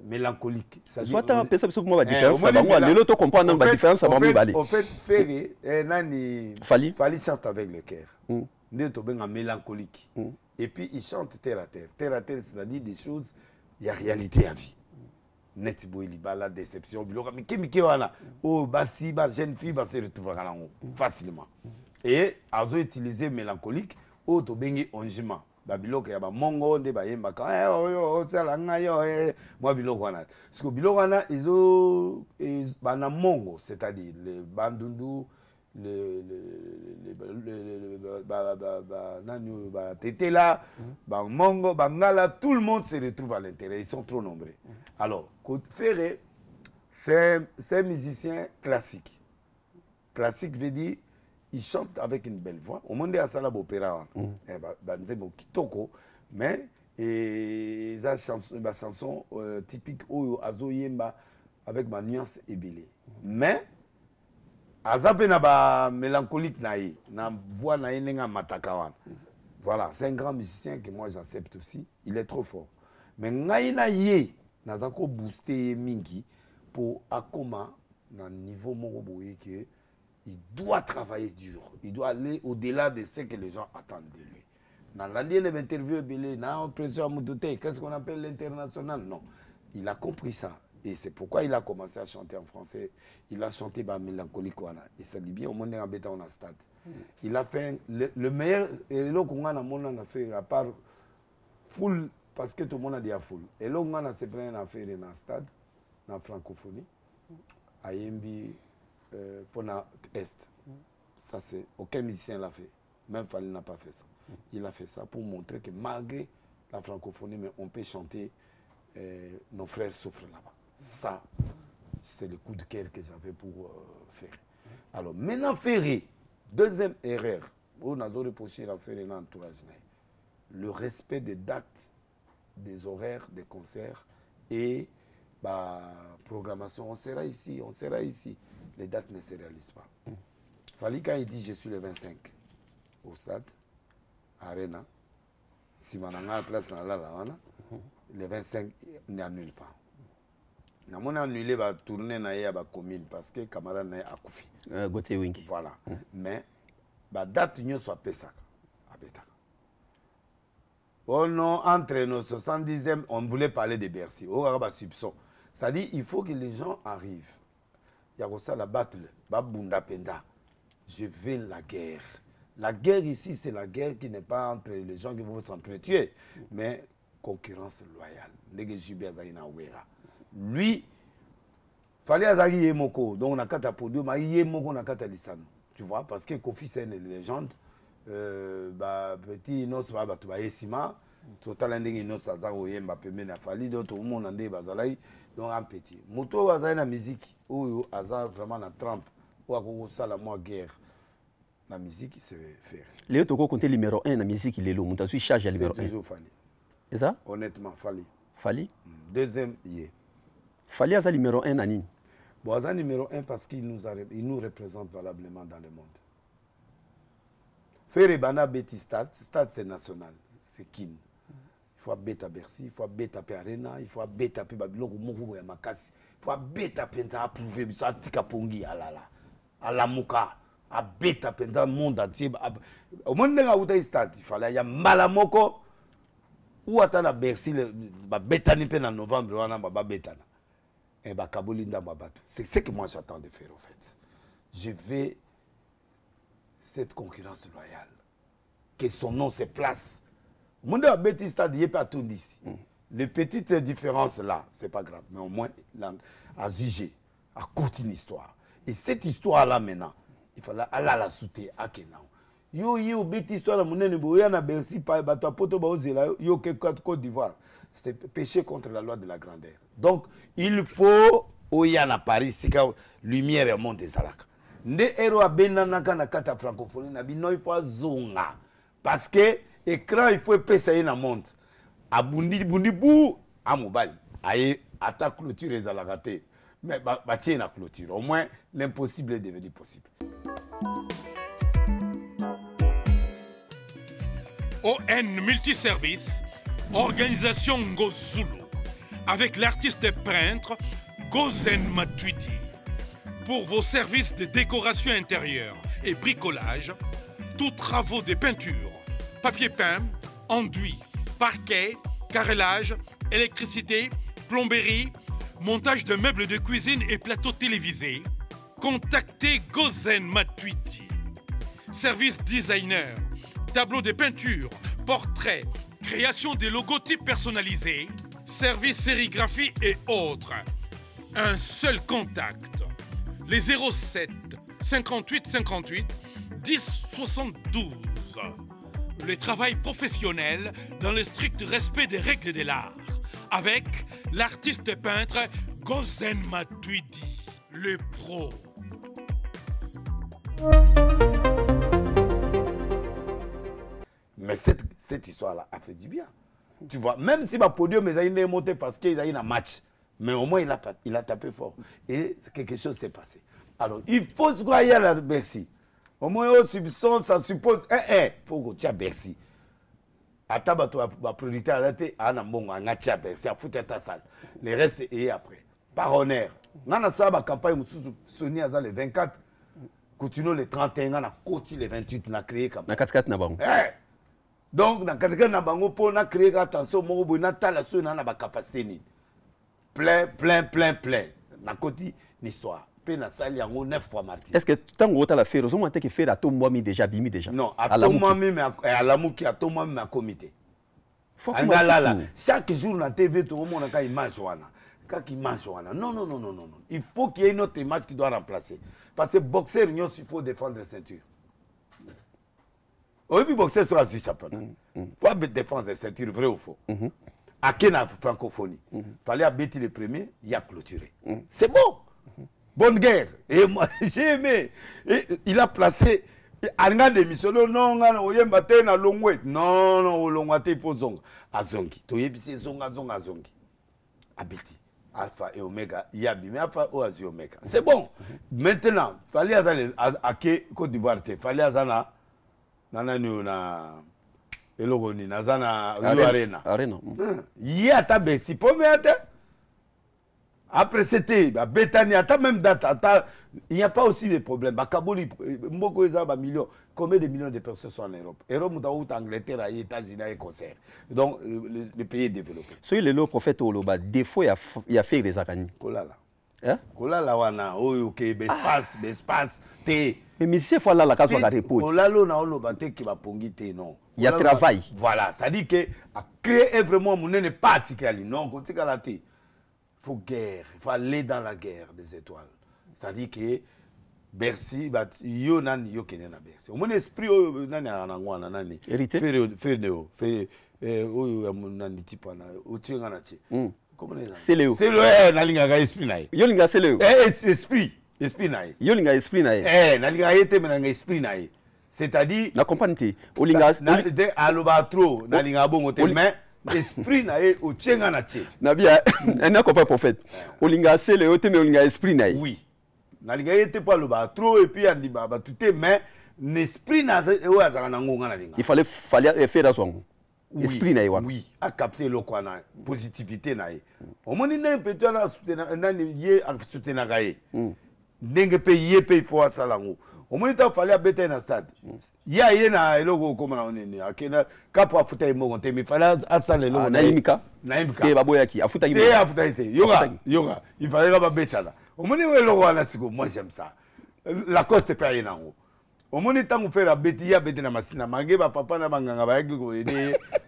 mélancolique. Soit un peu ça pour moi la différence. Les autres comprennent la différence. En fait, Fally chante avec le cœur. Mélancolique. Et puis il chante terre à terre. Terre à terre, c'est-à-dire des choses, il y a réalité à vie. Net boili la déception biloka mais kemike wana oh basi ba jeune fille ba se retrouver facilement et azo utiliser mélancolique oh to bengi onjima ba biloka ya ba mongo nde ba yemba ka oh sala ngayo moi biloko wana parce que biloko wana izo ba na mongo c'est-à-dire les bandundu Tétela, Mongo, Bangala, tout le monde se retrouve à l'intérieur. Ils sont trop nombreux. Alors, Ferré, C'est un musicien classique. Classique veut dire, il chante avec une belle voix. Au monde à Salab Opéra, kitoko, mais la chanson typique Azoyemba avec ma nuance ébélée. Mais Azapé n'a pas mélancolique naïe, na voix naïe n'enga matakawan. Voilà, c'est un grand musicien que moi j'accepte aussi. Il est trop fort. Mais naïe naïe, n'a pas boosté mingi pour akoma na niveau moroboye que il doit travailler dur. Il doit aller au-delà de ce que les gens attendent de lui. Dans l'interview, qu'est-ce qu'on appelle l'international? Non. Il a compris ça. Et c'est pourquoi il a commencé à chanter en français. Il a chanté Mélancolique. Et ça dit bien, au monde est en stade. Il a fait le meilleur. Et là, on a fait, à part full, parce que tout le monde a dit à full. Et là, on a fait un affaire dans le stade, dans la francophonie, à Yembi. Pour l'Est. Ça, c'est aucun musicien l'a fait. Même Fali n'a pas fait ça. Il a fait ça pour montrer que malgré la francophonie, mais on peut chanter nos frères souffrent là-bas. Ça, c'est le coup de cœur que j'avais pour faire. Alors, maintenant, Ferré, deuxième erreur, on a reproché la Ferré dans l'entourage. Le respect des dates, des horaires, des concerts et programmation. On sera ici, on sera ici. Les dates ne se réalisent pas. Fali, quand il dit je suis le 25 au stade, Arena, si on a la place dans la le 25 n'annule pas. On a annulé la tournée dans la commune parce que camarade n'a pas koufi. Voilà. Mais la date ne soit pas ça. Oh non, entre nos 70e, on voulait parler de Bercy. Oh, soupçon. C'est-à-dire il faut que les gens arrivent. Il y a ça la battle, Babunda Penda. Je veux la guerre. La guerre ici, c'est la guerre qui n'est pas entre les gens qui vont s'entretuer, mais concurrence loyale. Lui, fallait Azagi Yemoko, donc on a kata podio, mais Yemoko on a kata lisano. Tu vois, parce que Kofi c'est une légende. Petit Inos va battre Esima, total ending Inos Azaro Yemba Pemena Fali, d'autres au monde en dé Bazalai. Donc un petit. Moto a la musique où a vraiment la trempe ou à ça la moi guerre. La musique c'est faire. Léo Toko compte numéro 1 la musique il est là. Monta suis charge à numéro 1. C'est toujours Fali. C'est ça? Honnêtement Fali. Fali. Deuxième yé. Fali a numéro 1 Nani. Bon a numéro 1 parce qu'il nous représente valablement dans le monde. Faire Bana Betty Stade c'est national, c'est kin. Il faut bêta Bercy, il faut bêta Arena, il faut bêta Babylone, il faut bêta Penta approuver, ça tika pongi à la Mouka, à bêta Penta monde entier. Au monde où tu stade, il fallait y a Malamoko ou attendre Bercy, bêta ni en novembre, on a bêta. Et Kabolinda Mabatu. C'est ce que moi j'attends de faire en fait. Je vais cette concurrence loyale, que son nom se place. Le monde a bêtis stade, il n'y a pas tout d'ici. Les petites différences là, c'est pas grave, mais au moins, à juger, à courter une histoire. Et cette histoire-là maintenant, il fallait aller la soutenir à Kenan. Yo, bêtis histoire, mon ennemi, a Bercy, bateau poto baozela, yo Côte d'Ivoire. C'est péché contre la loi de la grandeur. Donc, il faut, à Paris, c'est que lumière et monde des Alaka. Nde héros a benanaka na kata francophonie na bino il faut zonga parce que écran il faut payer na monte abundi bou a mobile aye ata clôture les alagaté mais bâtir na clôture au moins l'impossible est devenu possible. ON Multiservice, organisation Ngozulu avec l'artiste peintre Gozen Matuidi. Pour vos services de décoration intérieure et bricolage, tous travaux de peinture, papier peint, enduit, parquet, carrelage, électricité, plomberie, montage de meubles de cuisine et plateaux télévisés, contactez Gozen Matuidi. Service designer, tableau de peinture, portrait, création de logotypes personnalisés, service sérigraphie et autres. Un seul contact. Les 07 58 58 10 72. Le travail professionnel dans le strict respect des règles de l'art avec l'artiste peintre Gozen Matuidi, le pro. Mais cette histoire-là a fait du bien. Tu vois, même si ma podium est monté parce qu'il y a eu un match, mais au moins il a tapé fort. Et quelque chose s'est passé. Alors, il faut se croire à Bercy. Au moins, ça suppose. Il faut que tu aies Bercy. Attends, tu vas producteur à Bercy, à foutre ta salle. Le reste est après. Par honneur. Dans la campagne, Sony a le 24, continue le 31, on a continué le 28, on a créé comme ça. Donc, dans le cas de on a créé attention, on a capacité. Plein. On a continué l'histoire. Est-ce que tant que tu as la fait, vous avez fait à tout moi déjà bimi déjà? Non, à tout moi mais à la mouki, à tout moi mais à comité. Chaque jour dans la TV, tout le monde a une image. Non. Il faut qu'il y ait une autre image qui doit remplacer. Parce que boxeur, il faut défendre la ceinture. Au début, boxeur sera sur championnat. Il faut défendre la ceinture, vrai ou faux. À quelle francophonie? Il fallait abattre le premier, il a clôturé. C'est bon. Bonne guerre. Et moi, j'ai aimé. Et il a placé. Non, il faut zonga. Azongi. Azongi. Abiti. Alpha et Omega. Mais Alpha ou Azi Omega. C'est bon. Maintenant, il fallait aller à Côte d'Ivoire. Il fallait aller à Elogoni. Nazana Arena. Il y a ta Bessi. Après c'était Bethany, à ta même date, il n'y a pas aussi de problème. Kabuli, combien de millions de personnes sont en Europe? Europe, Angleterre, États-Unis et concert. Donc, le pays développé. Si le prophète Oloba, des fois, il a fait des aragnes. Kolala. Kolala, wana, ok, bespace, té. Mais c'est fois là, la case va répondre. Kolala, na Oloba, té qui va pongi té, non. Il y a travail. Voilà, ça dit que créer vraiment mon n'est pas particulier. Non, quand tu as té. Il faut guerre, il faut aller dans la guerre des étoiles. C'est-à-dire que Bercy, yo nani yo kene na Bercy. Au mon esprit nani anangwana nani. Hérité. Fedeo, oyo nani tipo na otinga na chi. Comment on dit? C'est Léo. C'est Léo, nalinga ga esprit na. Yo linga c'est Léo. Esprit na. Yo linga esprit na. Nalinga yete menanga esprit na. C'est-à-dire na comprendre olinga alobatro nalinga bongo te mais esprit na e o tchenga na tche. Nabia un copain prophète. Olinga c'est Léo te mais olinga esprit na. Oui. Nalinga yete pas le batro et puis andi baba tout mais l'esprit na e azaka na ngonga na linga. Il fallait faire ça. Esprit na iwa. Oui, à capter le quoi na positivité na e. O moni na peut-être na soutenir na yé à soutenir gaé. Ndenge pe yé pe faut asalango. Au moins, il fallait abattre un stade. Il y a un logo comme on est. Il faut foutre un mot. Il fallait assaler le logo. Naïmika. Naïmika. Il fallait abattre là. Au moins, il logo à la seconde. Moi, j'aime ça. La coste est payée. Au moins, il faut faire abattre. Il y a abattre la machine. Papa n'a pas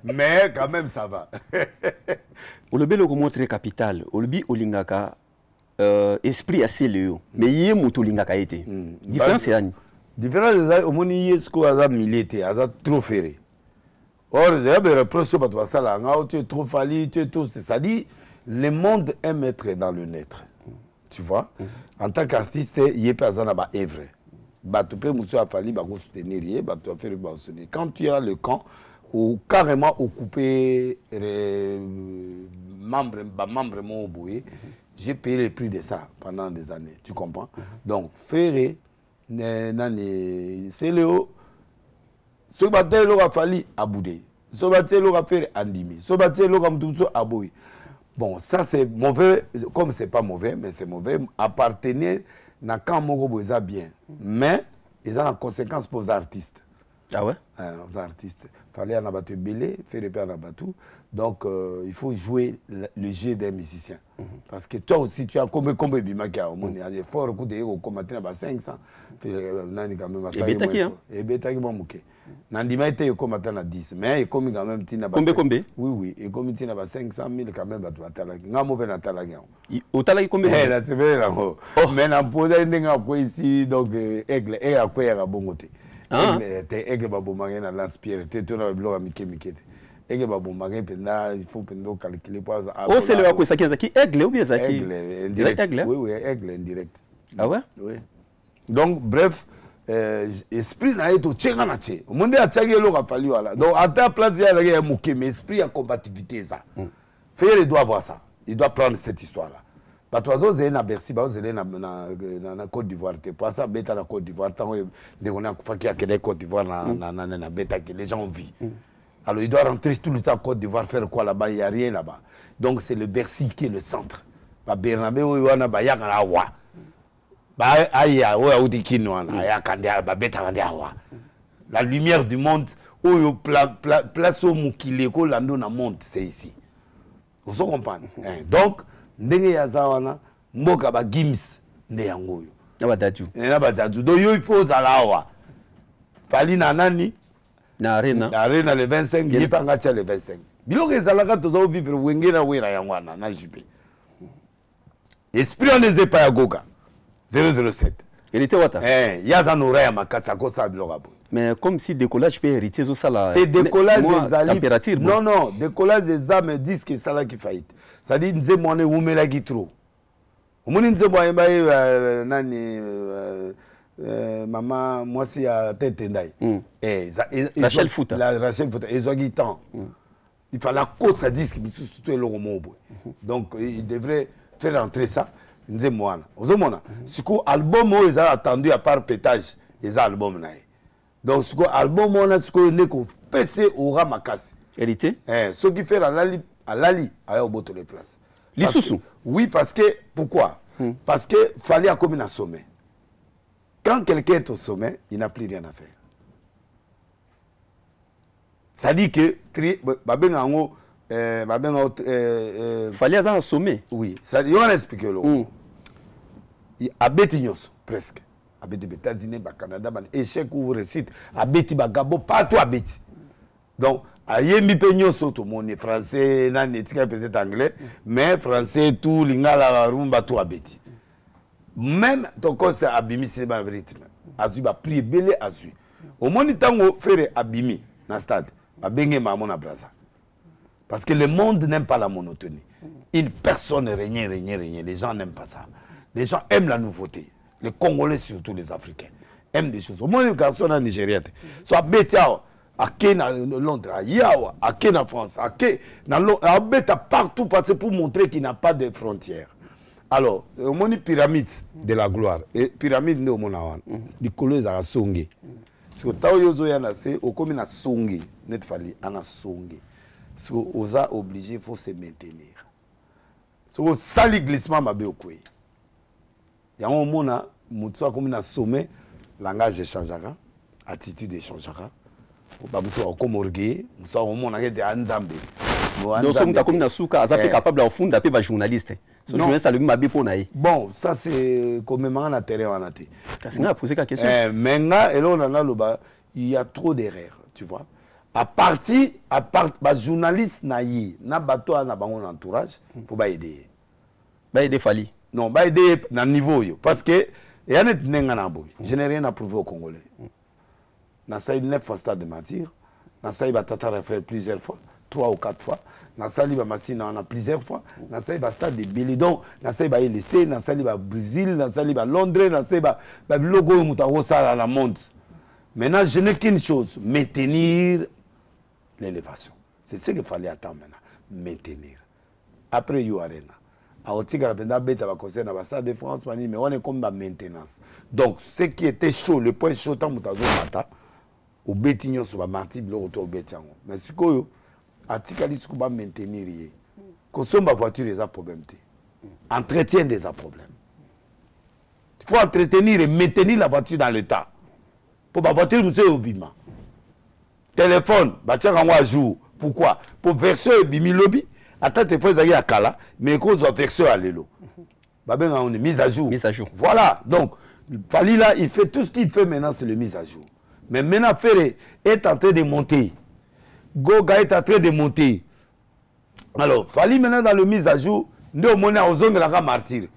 mais quand même, ça va. Le bel logo montre capital. Au lieu Olingaka. Esprit assez léo mais yé mutulinga ka été différence c'est ani différence c'est au moni yesko aza milité aza trop ferré or il reproche pas toi ça là tu es trop fali tu es tout ça dit le monde aime être dans le naître tu vois en tant qu'artiste yé pas aza na ba œuvre ba tu peux muso afali ba ko soutenir yé ba tu faire ba soutenir quand tu as le camp ou carrément occuper membre mon boué. J'ai payé le prix de ça pendant des années, tu comprends? Donc, Ferré, c'est Léo. Ce bâtiment, il aura fallu abouder. Ce bâtiment, il aura fait andimi. Ce bâtiment, il aura fait abouiller. Bon, ça c'est mauvais, comme c'est pas mauvais, mais c'est mauvais, appartenir à quand mon bien. Mais, ils ont en conséquence pour les artistes. Ah ouais? Aux artistes. Il fallait en abattre belé, faire repère en abattre. Donc, il faut jouer le jeu des musiciens. Parce que toi aussi, tu as combien de bimakia au monde? Il y a des forts coups de héros comme maintenant 500. Et Betaki Mamouké. Nandima était comme maintenant 10. Mais comme quand même, combien? Oui, et comme il y a 500 000 quand même, tu vas t'aller. Namo ben atalaga. Au talagi combien? Là, c'est vrai là. Mais on pose un ding à quoi ici, donc aigle et à quoi il y a bon côté. Aigle babomangé na l'inspire, tu as le bloc à Miké. Et que il faut calculer. Oh, c'est le quoi ça qui est aigle ou bien ça qui aigle indirect. Aigle, oui, oui, aigle indirect. Ah ouais? Oui. Donc, bref, esprit n'a été au tchéga na tché. Au monde a tchéga l'eau a fallu là. Donc, à ta place, il y a un mouké, mais esprit a combativité ça. Faire, il doit voir ça. Il doit prendre cette histoire-là. Parce que vous avez Bercy, vous avez na Côte d'Ivoire. Pour ça, bêta na Côte d'Ivoire. Tant qu'on a fait Côte d'Ivoire na bêta que les gens vivent. Alors, il doit rentrer tout le temps à Côte d'Ivoire, faire quoi là-bas? Il n'y a rien là-bas. Donc, c'est le Bercy qui est le centre. Bernabé, il y a un Awa. La lumière du monde, place au Moukileko, l'ando na monde, c'est ici. Vous comprenez? Donc, ndenge ya zawana, mboka ba Gims, nde yango yo. Abadaju. Donc, il faut zalawa. Fali na nani? Na arena. Na arena le 25, il n'y a pas le 25. Biloko ezalaka tozo vivre wenge na wera yangwana na JP. Esprit on les pas ya goga. 007. Il était what? Il y a un oreille à ma casse à cause de l'orabo. Mais comme si décollage peut hériter de ça là. Et décollage des alliés. Température. Non, non, décollage des âmes disent que c'est là qui faillite. Ça dit, nous sommes en train de faire trop. Nous sommes en train de maman, moi c'est à tête d'ail. Rachel Fouta. Rachel Fouta. Ils ont dit tant. Il faut la côte, ça dit que nous sommes le roman. Donc, il devrait faire entrer ça. Nous sommes en train de faire album, ils ont attendu à part pétage. Ils ont album. Donc, ce album, on a ce qu'on est qu'on PC au Ramakas. Hérité? Ce qui fait à Lali, à au bout de les places. L'issoussou? Oui, parce que, pourquoi? Parce qu'il fallait comme un sommet. Quand quelqu'un est au sommet, il n'a plus rien à faire. Ça dit que, fallait avoir un sommet. Oui, ça dit, on va expliquer l'eau. À Bétignos, presque. À Béti, États-Unis, Canada, échec ou réussite. À Béti, Gabo, partout à Béti. Donc, à Yemi Peignos, tout le monde est français, peut-être anglais, mais français, tout, l'ingala, rumba, tout à Béti. Même ton corps c'est abimi, c'est un rythme. Azu va prier, belé azu. Au moins, temps où faire abimi, dans le stade, va baigner maman à Braza. Parce que le monde n'aime pas la monotonie. Une personne règne. Les gens n'aiment pas ça. Les gens aiment la nouveauté. Les Congolais, surtout les Africains, aiment des choses. Au moins, les garçons en Nigeria, soit Bétiao, à Londres, à Yawa, à en France, à Béta partout passer pour montrer qu'il n'a pas de frontières. Alors, au moins, pyramide de la gloire. Et pyramide de Monawan, les colons à Songé. Parce que Tao Yozo Yanase, au commun à Songé, net fali, à Songé. Parce que Oza obligé, il faut se maintenir. Parce que sali glissement m'a bien coué. Il y a un moment, Moutsoua comme un sommet, langage changera, attitude changera. Comme orgueil, nous sommes au monde de Anzambe. Nous sommes comme un souka, ça fait capable de fond d'appeler un journaliste. Ce journaliste a le même habit pour naï. Bon, ça c'est comme un terrain en athée. Parce qu'on a posé la question. Maintenant, et là on a là, il y a trop d'erreurs, tu vois. À partir, journaliste naï, na bateau na bangon entourage, faut pas aider. Pas aider Fali. Non, pas aider na niveau yo, parce que il y a net nenga na boy. Je n'ai rien à prouver aux Congolais. Na saïd 9 fois stade de mentir, na saïd batata refaire plusieurs fois, 3 ou 4 fois. Na saïd ba machine on a plusieurs fois. Na saïd ba stade de Belidon, na saïd ba LC, na saïd ba Brésil, na saïd ba Londres, na saïd ba logo mutaro ça la monde. Maintenant, je n'ai qu'une chose, maintenir l'élévation. C'est ce qu'il fallait attendre maintenant, maintenir. Après you arena. A Otika la penda beta va concerne la stade de France, mais on est comme la maintenance. Donc, ce qui était chaud, le point chaud tant mutazo mata. Au Bétignon sur la marty blo autour Bétiango. Mais ce que Atikali ce qu'on va maintenir hier. Consomme ma voiture les a problème. Entretien des problèmes. Il faut entretenir et maintenir la voiture dans l'état. Pour ma voiture nous c'est au bima. Téléphone, batia kango à jour. Pourquoi? Pour verser au bimi lobby. Attends tes fois à Kala, mais cause de verser à l'élo. Babé on est mise à jour. Mise à jour. Voilà. Donc Fali là, il fait tout ce qu'il fait maintenant, c'est le mise à jour. Mais maintenant, Ferré est en train de monter. Goga est en train de monter. Alors, Fali maintenant dans le mise à jour, nous on est aux zones de la martyr.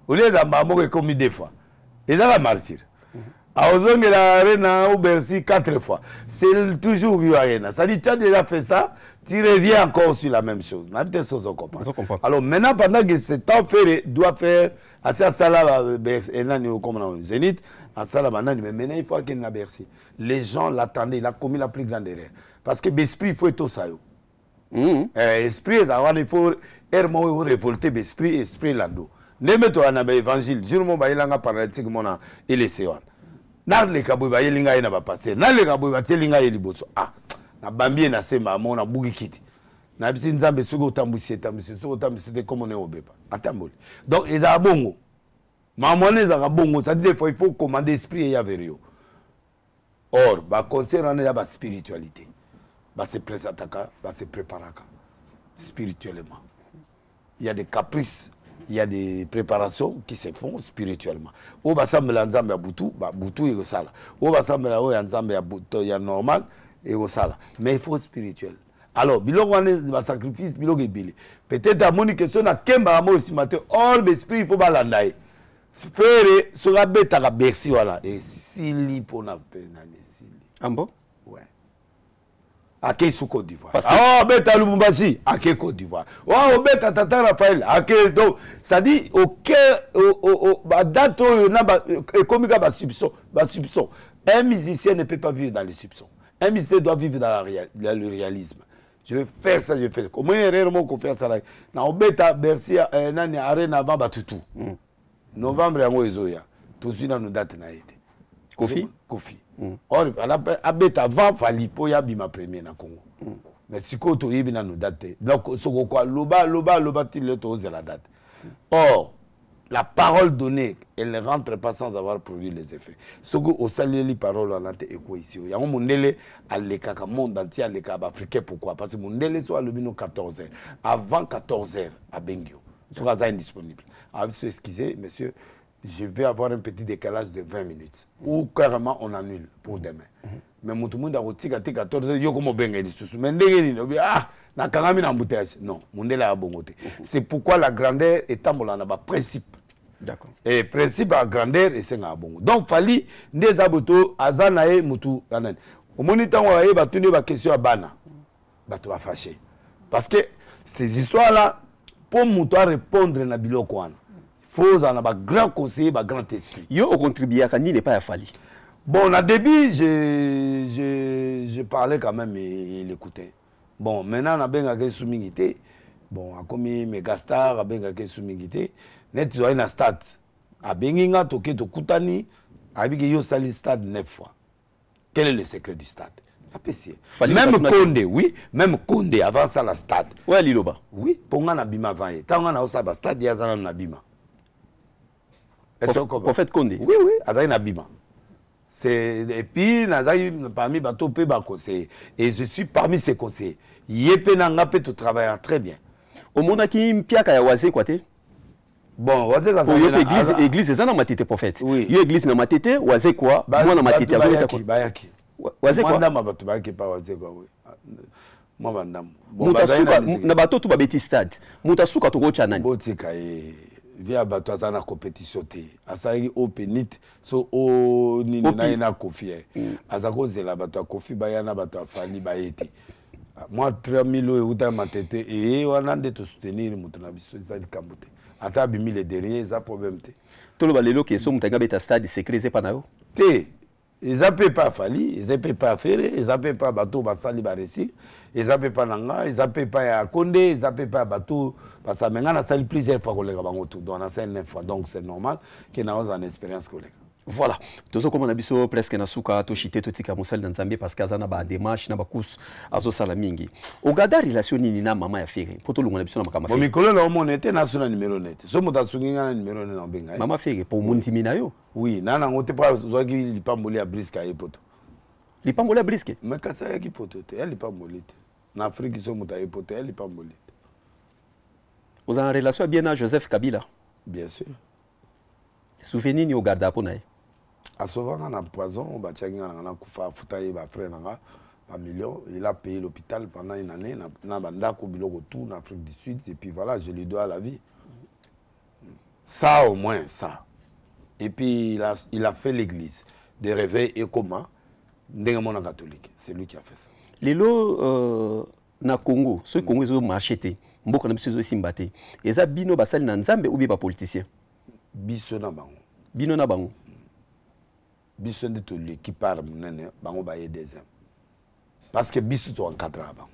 Au lieu d'ambamour comme des fois. Et dans la martyr. À aux zones de la arena au Bercy 4 fois. C'est toujours Arena. Ça dit, tu as déjà fait ça, Tu reviens encore sur la même chose. Alors maintenant, pendant que ce temps fait, doit faire, à ça, comme Zénith, à ça, mais maintenant, il faut qu'il y ait Bercy. Les gens l'attendaient, il a commis la plus grande erreur. Parce que l'esprit, il faut être tout ça. Esprit, il faut révolter l'esprit, esprit lando. Nemeto na évangile, jurement ba yelanga paralytique mona elesewan. Na le kabu ba yelinga ina ba passer. Na le kabu ba telinga yeliboso. Ah, na bambie na sema mona bugi kiti. Na bisi nzambe soko tambusi soko tambusi de comme on est au beba. Atamboli. Donc ils a bongo. Mamone za bongo, ça dit des fois il faut commander esprit et ya verio. Or, ba concernant ya ba spiritualité. Ba se présentaka, ba se préparaka spirituellement. Il y a des caprices. Il y a des préparations qui se font spirituellement. Au basam la nzambe ya butu, ba butu et sala. Au basam la ya nzambe ya butu ya normal et sala. Mais il faut spirituel. Alors, biloko wana sacrifice, biloko ebili. Peut-être à mon question na kemba amo aussi matin. Or l'esprit il faut balandaye. Faire sera beta ka bersi wala et sili pona penane sili. Ambo? Ouais. Ake sous Côte d'Ivoire. Ah, beta Lubumbashi, ake Côte d'Ivoire. Oh, beta Tata Raphaël, ake donc ça dit date comme soupçon. Un musicien ne peut pas vivre dans les soupçons. Un musicien doit vivre dans le réalisme. Je vais faire ça, je vais faire ça. Comment réellement qu'on fait ça là? Na beta Bercy nani arena avant batutu. Novembre yango ezoya. Tout suite dans nos dates na été. Kofi. Or, à bête avant, Fali, pour y avoir ma première na Congo. Mais si tu as eu une date, donc, ce quoi, loba, la date. Or, la parole donnée, elle ne rentre pas sans avoir produit les effets. Ce que au salut les paroles en ante écho ici. Il y a un monde à l'écart, monde entier à l'écart africain. Pourquoi? Parce que mon délai soit le 14h. Avant 14h à Bengio. Ce sera indisponible. Alors, excusez, monsieur. Je vais avoir un petit décalage de 20 minutes. Ou carrément on annule pour demain. Mais mon tout le monde a dit que 14 heures, non, c'est pourquoi la grandeur est un principe. D'accord. Et principe à grandeur et c'est un bon. Donc, fali des aboto azanae mutu anan. Au moniteur on va y ba question à bana. Ba tu vas fâcher. Parce que ces histoires là pour mutu répondre na biloko wana. Faut en avoir grand conseiller, grand esprit. Yo au contribué à Kani n'est pas affali. Bon, au début, je parlais quand même et il écoutait. Bon, maintenant, on a bien gagné sous mingité. Bon, on a commis Megastar, on a bien gagné sous mingité. Net, tu as un stade. A Benginga, toké, to Koutani, a bien yo sali stade 9 fois. Quel est le secret du stade? Même Condé, oui, même Condé avant ça, la stade. Ouais, Liloba. Oui, pour nga na bima vaye. Tant nga na osaba stade, il y a zana na bima. Prophète Condé. Oui, oui, Azaï Nabima. Et puis, Nazaï, parmi Bato Peba conseillers. Et je suis parmi ces conseillers. Yépe Nangape, tu travailles très bien. Au monde qui Mpiaka ya Wazé, quoi, t'es? Bon, Wazé, église, c'est ça, na matite prophète. Oui. Yo église na matite, Wazé quoi? Moi na matite, Bayaki. Wazé quoi? Moi, Bato Bayaki, pas Wazé quoi, oui. Moi, madame. Moutasuka, na bato tu babeti stade. Moutasuka, tu rocha nani? Botika, via bato azana compétition te asali o penit so o nini na ina kofi azako zela bato kofi bayana bato afali bayete moi 3000 euta matete et wana nde to soutenir mutu na biso ezali kambote ata bimi les derniers za problème te to lo balelo ke so mutanga beta stade sécurisé pa na yo te ils appellent pas fali ils appellent pas faire ils appellent pas bato basali ba récit ils appellent pas nanga ils appellent pas ya Condé ils appellent pas bato parce que maintenant ça sali plusieurs fois collègue bango tout donc on a fait 9 fois donc c'est normal qu'il n'a pas en expérience collègue. Voilà, tozo comme on a biso presque na suka to chité to tika musal na Nzambe parce que azana ba démarche na ba course azo sala mingi. Ogada relation ni na mama ya Fere. Poto lunga na biso na makama Fere. Bon mikolo na monete national numéro net. So muta sunginga na numéro net na benga. Mama Fere pour muntimi na yo. Oui, nana ngote pa zoki lipamboli ya briske ya poto. Lipamboli ya briske? Mais kasa ya ki poto te, elle lipamboli te. Na Afrique so muta ya poto, elle lipamboli te. Vous avez en relation bien à Joseph Kabila? Bien sûr. Souvenir ni ogarda po na ye. À souvent en poison, on va tirer un kufa futaye ba frère nanga ba million, il a payé l'hôpital pendant une année na banda ko biloko tout en Afrique du Sud et puis voilà, je lui dois la vie. Ça au moins ça. Et puis il a fait l'église de réveil et comment ndenge mona catholique, c'est lui qui a fait ça. Lelo na Congo ce Congo ezo marché te mboka na biso ezo simba te eza bino basali na nzambe ou bien ba politicien biso na bango bino na bango biso de tout l'équipe par munene bango ba ye deuxième parce que biso to encadrer bango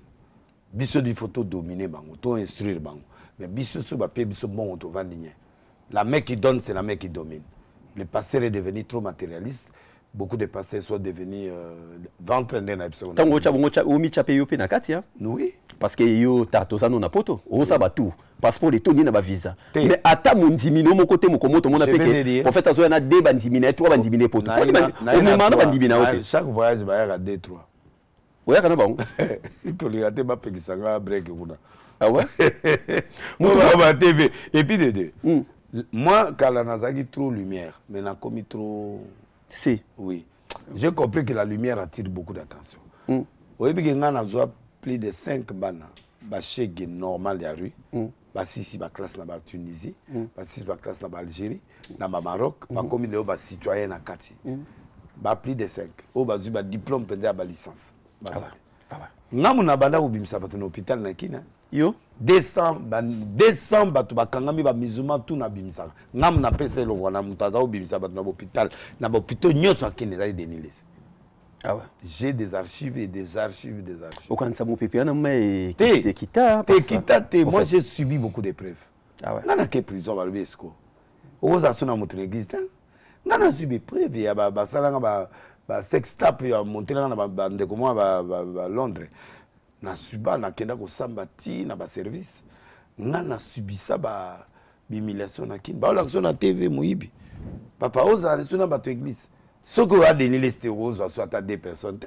biso di photo dominer bango to instruire bango mais biso so ba pe biso bon to vandinye la main qui donne c'est la main qui domine le pasteur est devenu trop matérialiste. Beaucoup de pasteurs sont devenus ventre d'un absent. Tango cha bongo cha omi cha pe yo pe na kati hein. Oui. Parce que yo tato za na poto. O sa ba tout. Passeport et tout ni na ba visa. Mais ata mon dimino mon côté mon komoto mon apeke. En fait azo na deux bandimine, trois bandimine poto. On me manda bandimine ote. Chaque voyage ba ya 2 3. Oya kana bango. Ko li ate ba pekisanga break kuna. Ah ouais. Mon ba TV et puis de deux. Moi quand la nazaki trop lumière, mais na commis trop. Si. Oui. J'ai compris que la lumière attire beaucoup d'attention. Oui, parce que a plus de 5 bana, chèque normal de la rue, 6 classe dans la Tunisie, 6 classe dans l'Algérie, dans le Maroc, comme il y a citoyen dans Kati. Plus de 5. Au bas du diplôme pendant la licence. Nga muna banda ubimisa bato na hôpital na kina. Yo 200 bato bakangami ba musulman tout na bimisa. Nga muna pesa lo wana mutaza ubimisa bato na hôpital na hôpital nyonso akene za denilese. Ah ouais. J'ai des archives et des archives et des archives. Au quand ça mon pépé na mais te moi j'ai subi beaucoup d'épreuves. Ah ouais. Ngana ke prison ba lebesko. Oza sona moto l'église ta. Ngana subi épreuve ya ba salanga ba sex tap ya monter na ba ndeko moi ba Londres. Na suba na kenda ko samba ti na ba service. Ngana subisa ba humiliation na kin. Ba la na TV moyibi. Papa oza sona ba to église. Ce que a donné les stéros soit à 2 personnes.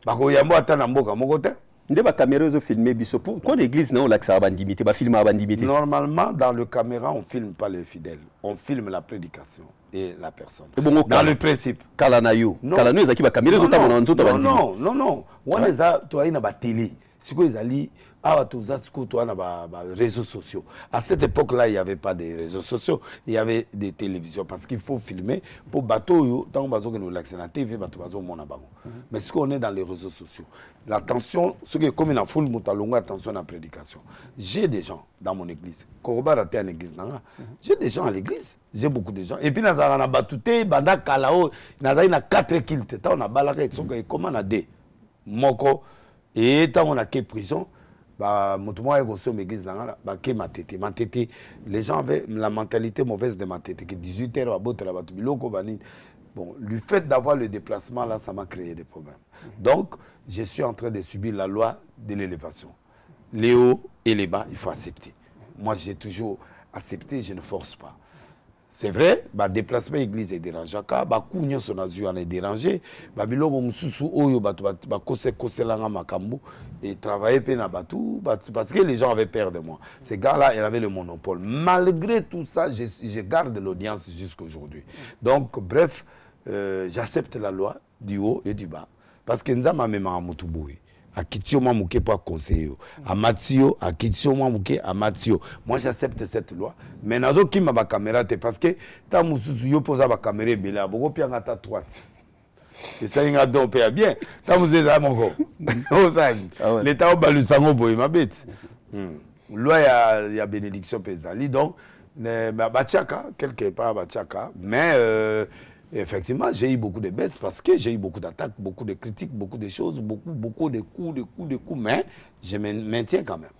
Bako yambo atana mboka moko te. Nde ba caméra zo filmer biso pour quand l'église non là que ça va bandimité ba filmer bandimité. Normalement dans le caméra on filme pas les fidèles, on filme la prédication et la personne. Bon, dans le principe. Kala na yo. Kala no ezaki ba caméra zo ta mona nzoto bandimité. Non. On les a toi ina ba télé. Siko ezali awa toza siko toi na ba réseaux sociaux. À cette époque-là, il n'y avait pas de réseaux sociaux, il y avait des télévisions parce qu'il faut filmer pour bateau yo tant bazo que nous l'accès na TV bateau bazo mona bango. Mais ce qu'on est dans les réseaux sociaux, l'attention, ce qui est comme une foule mutalonga attention à la prédication. J'ai des gens dans mon église. Koroba raté en église nanga. J'ai des gens à l'église, j'ai beaucoup de gens. Et puis nazara na batute banda kalao nazari na 4 kilts. Ta on a balaka etsoka et comment na de moko et tant on a que prison. Bah, les gens avaient la mentalité mauvaise de ma tête, que 18h à botte là-bas, bon, le fait d'avoir le déplacement là, ça m'a créé des problèmes. Donc, je suis en train de subir la loi de l'élévation. Les hauts et les bas, il faut accepter. Moi, j'ai toujours accepté, je ne force pas. C'est vrai, bah déplacement église est dérangé, bah cougnon son azur est dérangé, bah biloko mususu oyo bah kose langa makambu et travailler pena batou parce que les gens avaient peur de moi. Ces gars-là, ils avaient le monopole. Malgré tout ça, je garde l'audience jusqu'à aujourd'hui. Donc bref, j'accepte la loi du haut et du bas parce que nzama mema mutuboui. À Kitio Mamouké pas conseiller. À Matio, à Kitio Mamouké, à Matio. Moi j'accepte cette loi. Mais nazo qui m'a caméra parce que ta mususu yo posa ba caméra bela boko pia ngata droite. Et ça inga donc pia bien. Ta mususu za moko. O ça. L'état au balusango boy ma bête. Loi ya bénédiction pesali donc ba tchaka quelque part ba tchaka mais effectivement, j'ai eu beaucoup de baisses parce que j'ai eu beaucoup d'attaques, beaucoup de critiques, beaucoup de choses, beaucoup de coups, mais je me maintiens quand même.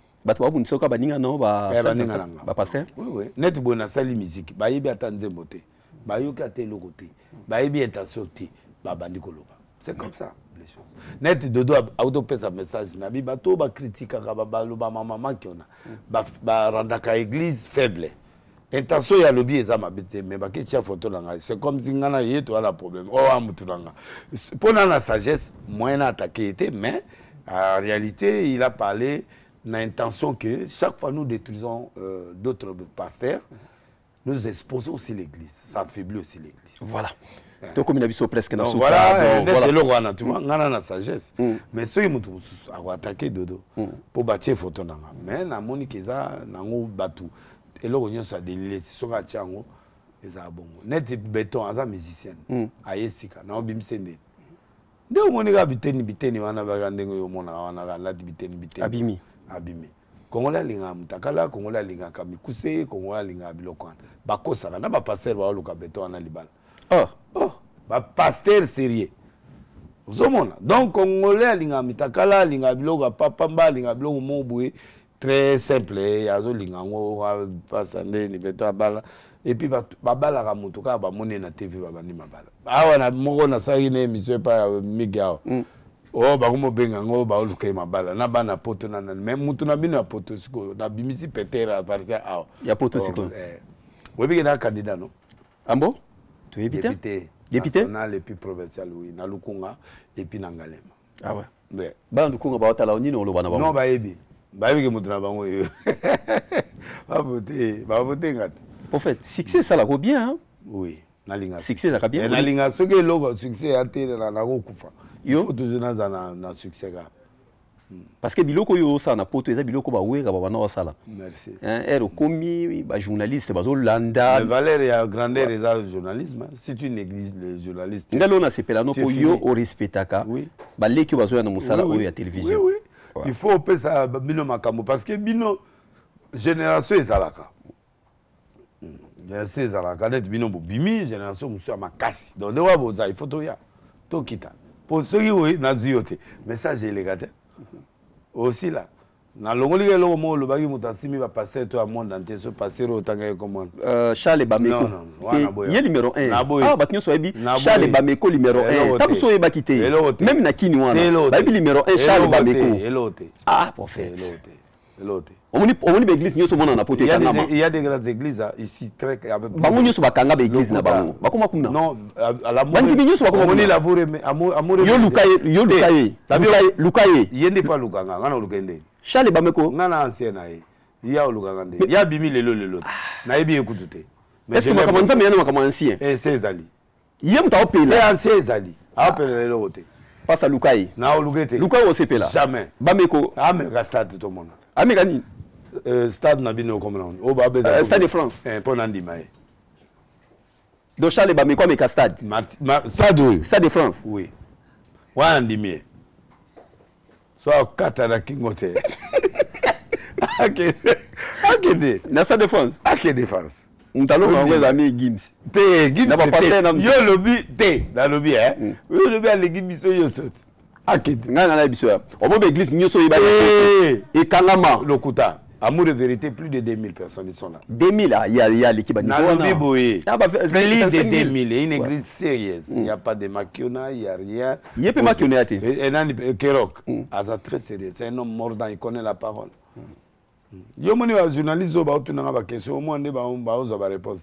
Pasteur? Oui. Net bona sali musique, ba yebi atanze moté, ba yoki atelo côté, ba yebi intention té, ba bandi koloba. C'est comme ça les choses. Net dodo auto pesa message na bi bato ba critique ba loba maman qui on a. Ba randaka église faible. Intention ya lobby eza mabete mais ba ke tia photo langa c'est comme si ngana yeto ala problème oh amutu langa pour la sagesse moyen attaqué était mais en réalité il a parlé l'intention que chaque fois nous détruisons d'autres pasteurs nous exposons aussi l'église ça affaiblit aussi l'église voilà donc comme il a vu presque na voilà voilà tu vois ngana na sagesse mais ceux mutu a attaqué dodo pour bâtir photo langa mais na monique eza nango batu et là, on a des lignes sur la tiango, et ça bon. Net béton, as musicien. Aïe sika, na obim sende. Nde monika biteni wana bagandenge yo mona wana la biteni abimi Kongola linga mutakala Kongola linga kamikuse Kongola linga bilokwana bakosaka na ba pasteur ba luka beto wana libala ba pasteur sérieux Zomona donc Kongola linga mutakala linga biloko papa linga biloko mobué très simple yazo linga ngo pasande ni beto abala et puis babala ka mutuka ba mone na TV ba bani mabala awa na moko na saki ne émission pa migao bakumo benga ngo ba oluka mabala na bana poto na même mutu na bino poto siko na bimisi petera parce que ya poto siko webi na candidat no ambo tu es député national et puis provincial oui na Lukunga et puis na Ngalema ouais mais ba Lukunga ba otala onino oloba na ba non ba yebi ke mutu na bango yo ba voter ngata en fait succès ça la go bien hein? Oui nalinga succès ça bien nalinga soki logo succès atele na ko kufa yo toujours na succès ga parce que biloko yo ça na poto eza biloko ba wera ba bana wasala merci ero komi ba journaliste bazo landa les valeurs ya grandeur eza journalisme si tu négliges les journalistes ngalo na sepela no ko yo o respectaka ba leki bazo na musala oyo ya télévision oui il faut pesa bino makambo parce que bino génération ezalaka c'est ça la canette bino bimi génération musu makasi donc ne wa boza il faut to kita pour ceux qui oui na ziote message les gars aussi là na longoli ke lo mo lo bagi mutasimi ba passer to a monde entier so passer otanga comment Charles Bameko ye numéro 1 batinyo so ebi Charles Bameko numéro 1 tabu so eba kité même na kini wana ba ebi numéro 1 Charles Bameko elote pour faire elote omoni l'église nyoso mona na pote kangama il y a des grandes églises ici très bango nyoso bakanga ba église na bango bakoma kuna non à la bandi nyoso bakoma kuna la voure amour yo lukaye yende fa lukanga ngana lukende Charles Bameko ngana ancien na ya lukanga nde ya bimi lelo na yebi ekutute est-ce que makama nzambe yana makama ancien c'est ezali ye mta opela ancien ezali apela lelo kote pasa lukaye na olukete lukaye osepela jamais Bameko ameka stade to mona ameka ni stade na bino comme là o ba beza Stade de France pour nandima do Charles Bameko ameka stade Stade de France oui wa ndimie so kata na kingote akede na Stade de France akede France mutalo ngwe ami Gims Gims na ba passer na yo lobi na lobi yo lobi ale Gims yo sot akede ngana na biso ya obo be église nyoso yeba et kangama lokuta amour de vérité plus de 2000 personnes ils sont là 2000 il y a l'équipe na lobi boye plus de 2000 et une église sérieuse il n'y a pas de maquiona il y a rien il y a pas maquiona et nani Kerok asa très sérieux c'est un homme mordant il connaît la parole yo moni ba journaliste ba otuna ba question mo ndé ba ozo ba réponse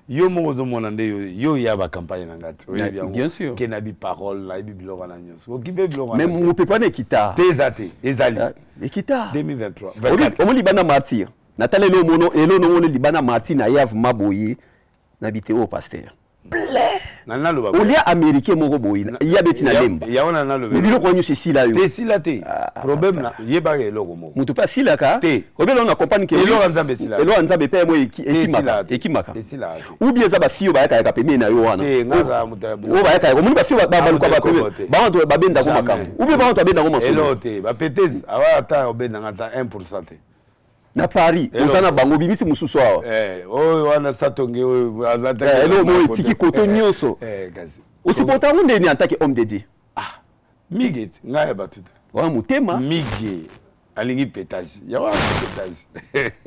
yo mo ozo mona ndé yo ya ba campagne na ngati bien sûr que na bi parole la bi biloko na nyonso okibe biloko même mo peut pas nekita ezali ekita 2023 omo libana martyr natale lo mono elo no mono libana martyr na yav maboyi na biteo pasteur nana lo ba olia américain moko boyi ya beti na lemba ya wana na lo ba biloko wanyu c'est si là yo te si là te problème na yeba ke eloko mo mutu pa si là ka te obelo na compagnie ke eloko nzambe si là eloko nzambe pe mo ekimaka ou bien za ba fio ba yaka pe na yo wana te ngaza mutabu o ba yaka omuni ba fio ba luka ba pe ba wantu ba benda ko makamu ou bien ba wantu ba benda ko maso elo te ba petez awa ata obenda ngata 1% te na Paris ozana bango bimisi mususu awa oyo wana satonge oyo azata elo mo tiki koto nyonso kasi osipota munde ni antake homme de Dieu mige ngaya batuta wa mutema mige alingi pétage ya wa pétage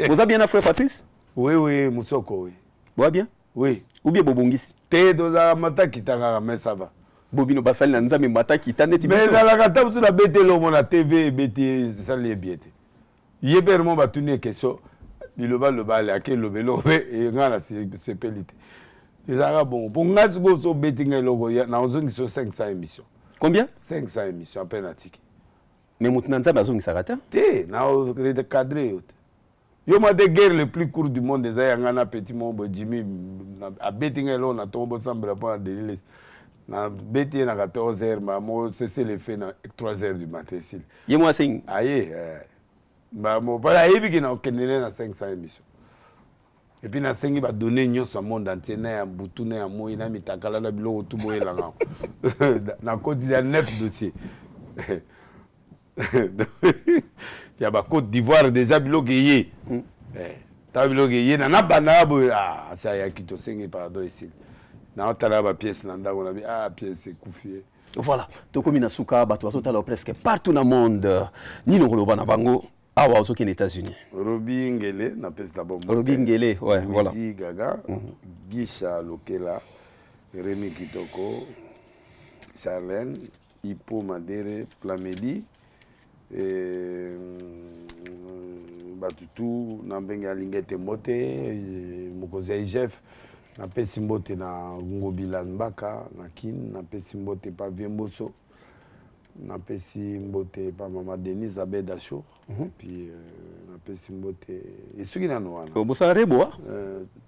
vous avez bien à frère Patrice oui musoko oui boa bien oui ou bien bobongisi te doza mataki tanga mais ça va bobino basali na nzambe mataki taneti mais la katabu na betelo mona TV beti ça les biete yebermo batuni question biloba loba la ke lobelo e ngana c'est pelite ezara bon pour ngasi go so betinga logo na ozongi so 500 émissions combien 500 émissions à peine atiki mais mutuna nzambe azongi sakata te na cadré yo ma de guerre le plus court du monde ezaya ngana petit mombo Jimmy a betinga lo na tombo sambra pour délire na beti na 14h ma mo cesser les faits na 3h du matin s'il yemo asing aye bah mon pas la ébi qui n'a aucun na 500 émissions Et puis, na sengi va donner nyos au monde entier, na butu na moi na mitakala na bilo tout boye la nga. Na Côte d'Ivoire 9 dossiers. Il y a ba Côte d'Ivoire déjà bilo gayé. Ta bilo gayé na bana boye ah ça y a qui to sengi pardon ici. Na otala ba pièce na ndako na bi ah pièce c'est confié. Voilà, tokomi na suka bato azotala presque partout dans le monde. Ni no koloba na bango. Ah, ouais, aux États-Unis. Robi Ngele, na peste d'abord. Robi Ngele, ouais, voilà. Wizi Gaga, Gisha Lokela, Rémi Kitoko, Charlène, Hippo Madere, Plamedi, Batutu, Nambenga Lingete Mote, Mokozei Jeff, na pesi mbote na Ngobila Mbaka, na Kin, na pesi mbote pa Viemboso. Na pesi mbote pa Maman Denise Abedachour. Puis na pesi mbote et ceux qui n'en ont Bossa Rebo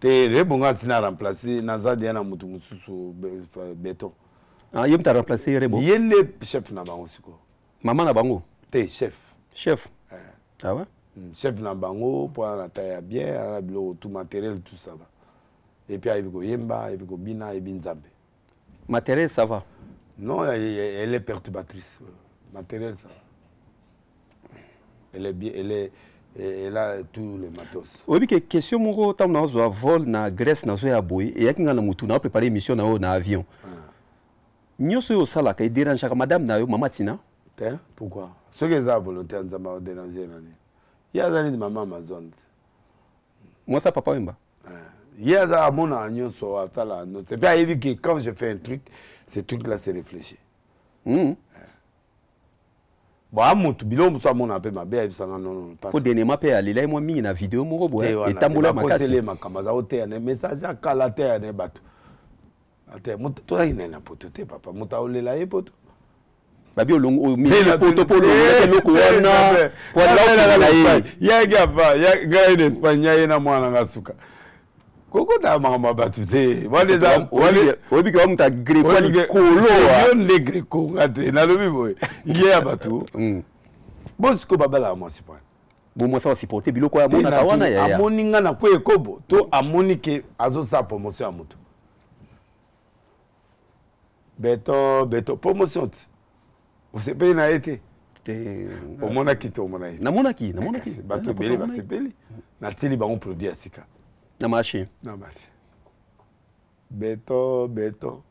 te Rebo nga sina remplacer Nazadi na mutu mususu Beton. Ah yem ta remplacer Rebo. Yele chef na bango siko. Maman na bango. Te chef. Chef. Ah ouais. Chef na bango pour la taille bien, la bilo tout matériel tout ça va. Et puis il go yemba, il go bina et binzambe. Matériel ça va. Non, elle est perturbatrice. Matériel ça va. Elle est bien, elle a tous les matos. Oui, que question moko tam na zo vol na Grèce na zo ya boy et yakinga na mutu na préparer mission na o na avion. Nyoso yo sala ka dérange ka madame na yo mama Tina. Pourquoi? Ceux qui sont volontaires nous ont dérangé nani. Il y a des maman Amazon. Moi ça papa Wemba. Il y a des mon nyoso atala no. C'est bien évident que quand je fais un truc, ce truc là c'est réfléchi. Bon, amutu bilombo so amona pe mabe ayibisanga non pas. Ko denema pe alila moi mingi na vidéo moko boya etambola makasi. Ko makamba za hotel ne message akala te ne bato. Ate mutu to ina na poto te papa muta olela e poto. Babi olongo mi poto polo loko wana. Kwa la ye. Ya gava ya gars d'Espagne na mwana ngasuka. Koko ta mama batu te. Wale za obi ka muta greco ali kolo. Yon le greco ngate na lobi boy. Ye batu. Bosko babala mo sipana. Bon moi ça va supporter biloko ya mona kawana ya. Amoni nga na ko ekobo to amoni ke azo sa promotion ya moto. Beto promotion. Vous savez na été. Au mona kito au mona. Na mona ki. Bato beli ba sepeli. Na tili ba on produit asika. Na marché. Na marché. Beto.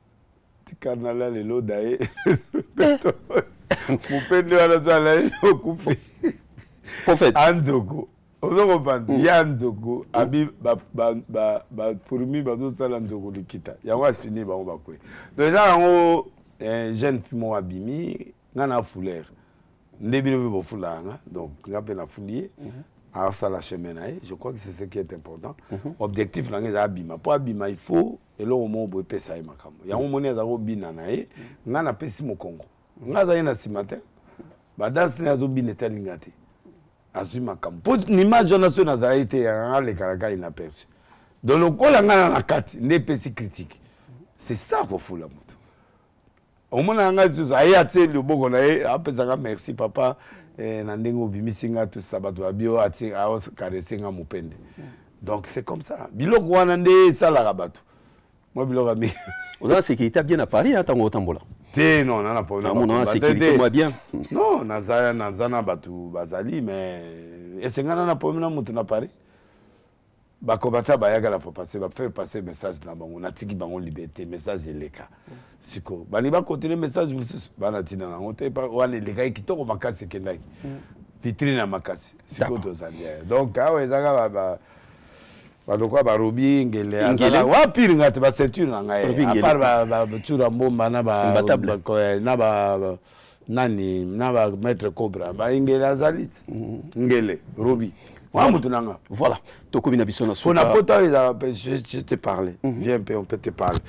Tikana la lelo dae. Beto. Mupende wala swala okufi. Prophète. Anzoko. Ozo comprendre. Ya Anzoko abi ba fourmi bazo sala Anzoko likita. Ya wa fini ba on ba kwe. Donc là on jeune fille mo abimi ngana fouleur. Ndebino bo fulanga. Donc ngape na foulier. Alors ça la chemin je crois que c'est ce qui est important. Objectif là ngeza abima. Pour abima il faut et là au moment bo pesa e makambo. Ya on moni azako bina na ye ngana pesi mo Congo. Ngaza yena simate. Ba das na zo bina telingate. Azui makambo. Pour l'image nationale a été le karaka inaperçu. Donc le kola ngana na kati ne pesi critique. C'est ça qu'il faut la moto. Au moins ngazi za ya tse le boko na ye apesa merci papa. Nandengo bimisinga tout ça bato bio ati aos karesenga mupende. Donc c'est comme ça. Biloko wana nde sala rabato. Moi biloko mi. Oza sécurité bien à Paris tango otambola. Te non na pas. Non sécurité moi bien. Non nazana batu bazali mais esengana na pomina mutu na Paris. Bakobata bayaga la faut passer va faire passer message là bango natiki bango liberté message eleka. Siko bani ba continuer message mususu bana tina na ngote pa wana eleka kitoko makasi kendaki. Vitrine na makasi. Siko to zalia. Donc awa ezaka ba dokwa ba Robi Ngele azala wa pire ngate ba ceinture na ngai à part ba chura mbomba na ba na ba nani na ba maître Cobra ba Ngele azalit. Ngele Robi. Voilà. Je te parle. Viens, on peut te parler.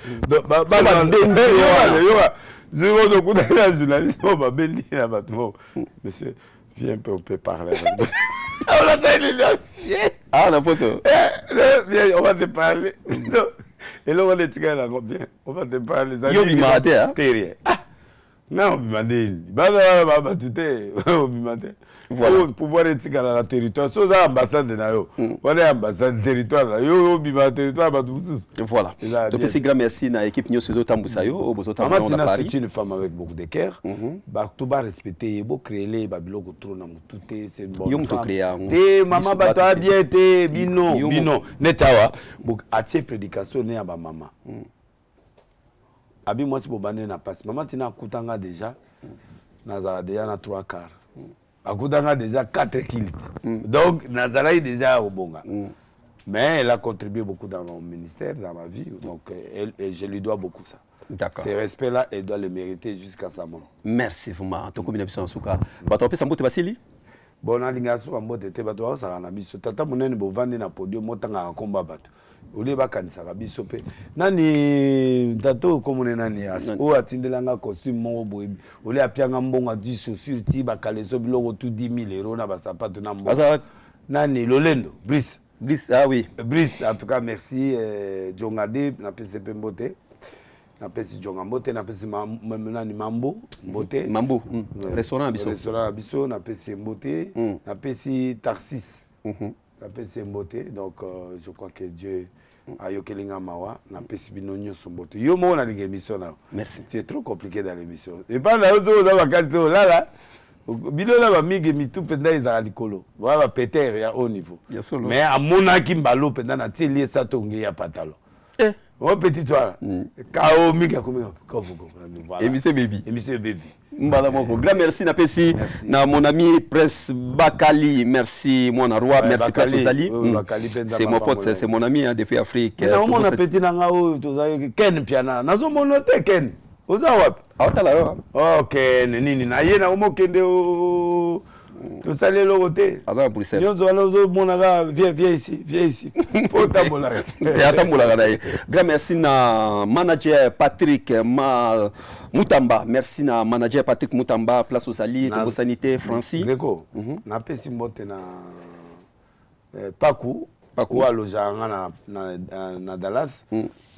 Monsieur, viens, on peut parler. Ah, la photo. Viens, on va te parler. Et là, on va te parler. Yo, il m'a raté, hein? Non, Bimandé. Voilà. Pour pouvoir être dans le territoire. C'est l'ambassade de Nayo. Voilà l'ambassade du territoire. Voilà. Donc, c'est grand merci à l'équipe Nyo Sezo Tambusayo. Maman, c'est une femme avec beaucoup de cœur. Tout va respecter. Il faut créer les babilons autour de tout. C'est une bonne femme. Maman, tu as bien été. Bino. Bino. Netawa. Atie prédication né à ma maman. Abi moi si bobane na passe. Maman, tu n'as coutanga déjà. Nazara déjà na 3 quarts. Akutanga déjà 4 kilits. Donc, Nazara est déjà au Bonga. Mais elle a contribué beaucoup dans mon ministère, dans ma vie. Donc, je lui dois beaucoup ça. D'accord. Ces respects-là, elle doit le mériter jusqu'à sa mort. Merci, Fuma. Tu as combien de souka? Tu as un Basili? Bon, on a mbote te bato ça na biso. Tata monene bo vandi na podium motanga komba bato. Ole ba kanisa ka biso pe. Nani tato komone nani as. O atindelanga costume mo boyebi. Ole apianga mbonga 10 chaussures ti ba kaleso biloko tout 10 000 € na ba sapato na mbonga. Nani Lolendo, Brice. Brice, ah oui. Brice, en tout cas merci Jongade na PCP Mbote. Na pesi Jonga Mbote, na pesi nani Mambo Mbote. Mambo, restaurant biso. Restaurant biso, na pesi Mbote, na pesi Tarsis. Na pesi Mbote, donc je crois que Dieu a yokelinga mawa, na pesi binonyo Mbote. Yo mo na l'émission là. Merci. C'est trop compliqué dans l'émission. Et pas là aux vacances là. Bilo la ba migi mitu penda izala likolo. Ba Peter ya haut niveau. Mais à monaki mbalo penda na tieli sa tongi ya patalo. Oh petit toi. Kao mika komika. Voilà. Émission Baby. Émission Baby. Mbala moko. Grand merci na pesi na mon ami Prince Bakali. Merci mon roi, merci Prince Osali. C'est mon pote, c'est mon ami depuis Afrique. Na mon appétit na ngao tozayo Ken piana. Nazo monote Ken. Oza wapi? Awatala. Okay, nini na ye na omokende o to salé logoté. Aza Bruxelles. Nyozo alozo monaka viens ici. Faut tambola. Ya tambola dai. Grand merci na manager Patrick Mutamba. Merci na manager Patrick Mutamba, place au Sali, de sanité Francis. Greco. Na pesi mbote na Paku alojanga na Dallas.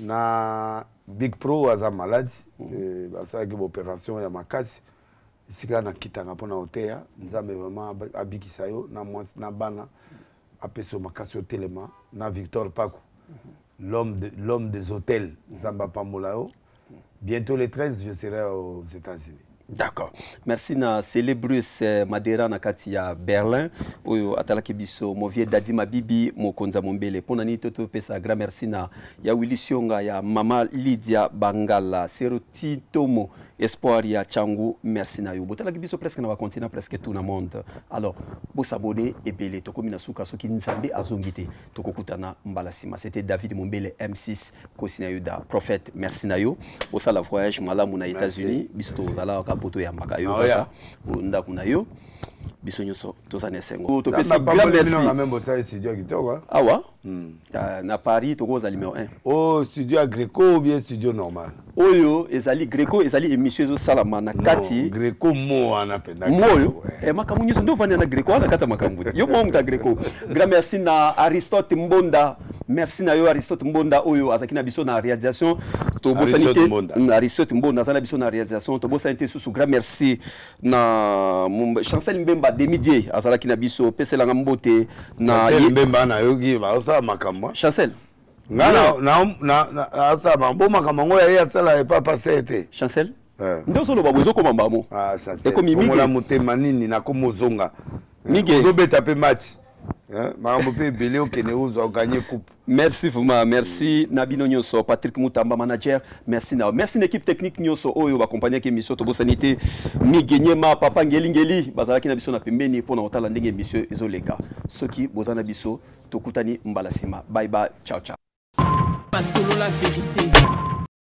Na Big Pro aza malade. Basalaki opération ya makasi. Isika na kitanga pona hoteya. Nzambe vraiment abikisa yo na bana apeso makasi au telema na Victor Paku. L'homme des hôtels. Nzamba pamola yo. Bientôt le 13 je serai aux États-Unis. D'accord. Merci na Célébrus Madera na kati ya Berlin oyo atalaki biso movie Dadi Mabibi mokonza mombele pona ni toto pesa grand merci na ya Willy Sionga ya Mama Lydia Bangala Seroti Tomo Espoir ya Changu merci na yo botalaki biso presque na ba continent presque tout na monde. Alors bo s'abonner et belé to komina suka soki nzambe azongite to kokutana mbala sima. C'était David Mombele M6 Kosina Yuda prophète merci na yo bo sala voyage malamu na États-Unis biso to zala poto ya mbaka yo kaka onda kuna yo biso nyoso tozane sengo to pesi grand merci na même bossa studio kitoko awa na Paris to koza numéro 1 oh studio Greco ou bien studio normal oyo ezali Greco ezali émission zo salama na kati Greco mo anapenda moyo makamu nyoso ndo vania na Greco ana kata makambu yo mo mta Greco grand merci na Aristote Mbonda merci na yo Aristote Mbonda oyo azaki na biso na réalisation to bosanité na Aristote Mbonda azana biso na réalisation to bosanité sous grand merci na Chancel Mbemba Demidier azalaki na biso peselanga mbote na Mbemba na yogi ba sa makamwa Chancel na asa mambo makamwa ngo ya sala e pas passé été Chancel ndo solo babozo ko mambamo ça c'est comme la motema nini na komozonga mige zo beta pe match makambo pe belé au Kenya ozo gagner coupe. Merci Fuma, merci Nabino Nyonso, Patrick Mutamba manager, merci na. Merci l'équipe technique Nyonso oyo ba compagnie ke mission Tobo Sanité, Migenyema Papa Ngeli bazalaki na biso na pembeni pona otala ndenge émission ezoleka. Soki bozana biso tokutani mbala sima. Bye bye, ciao ciao. Pas solo la vérité.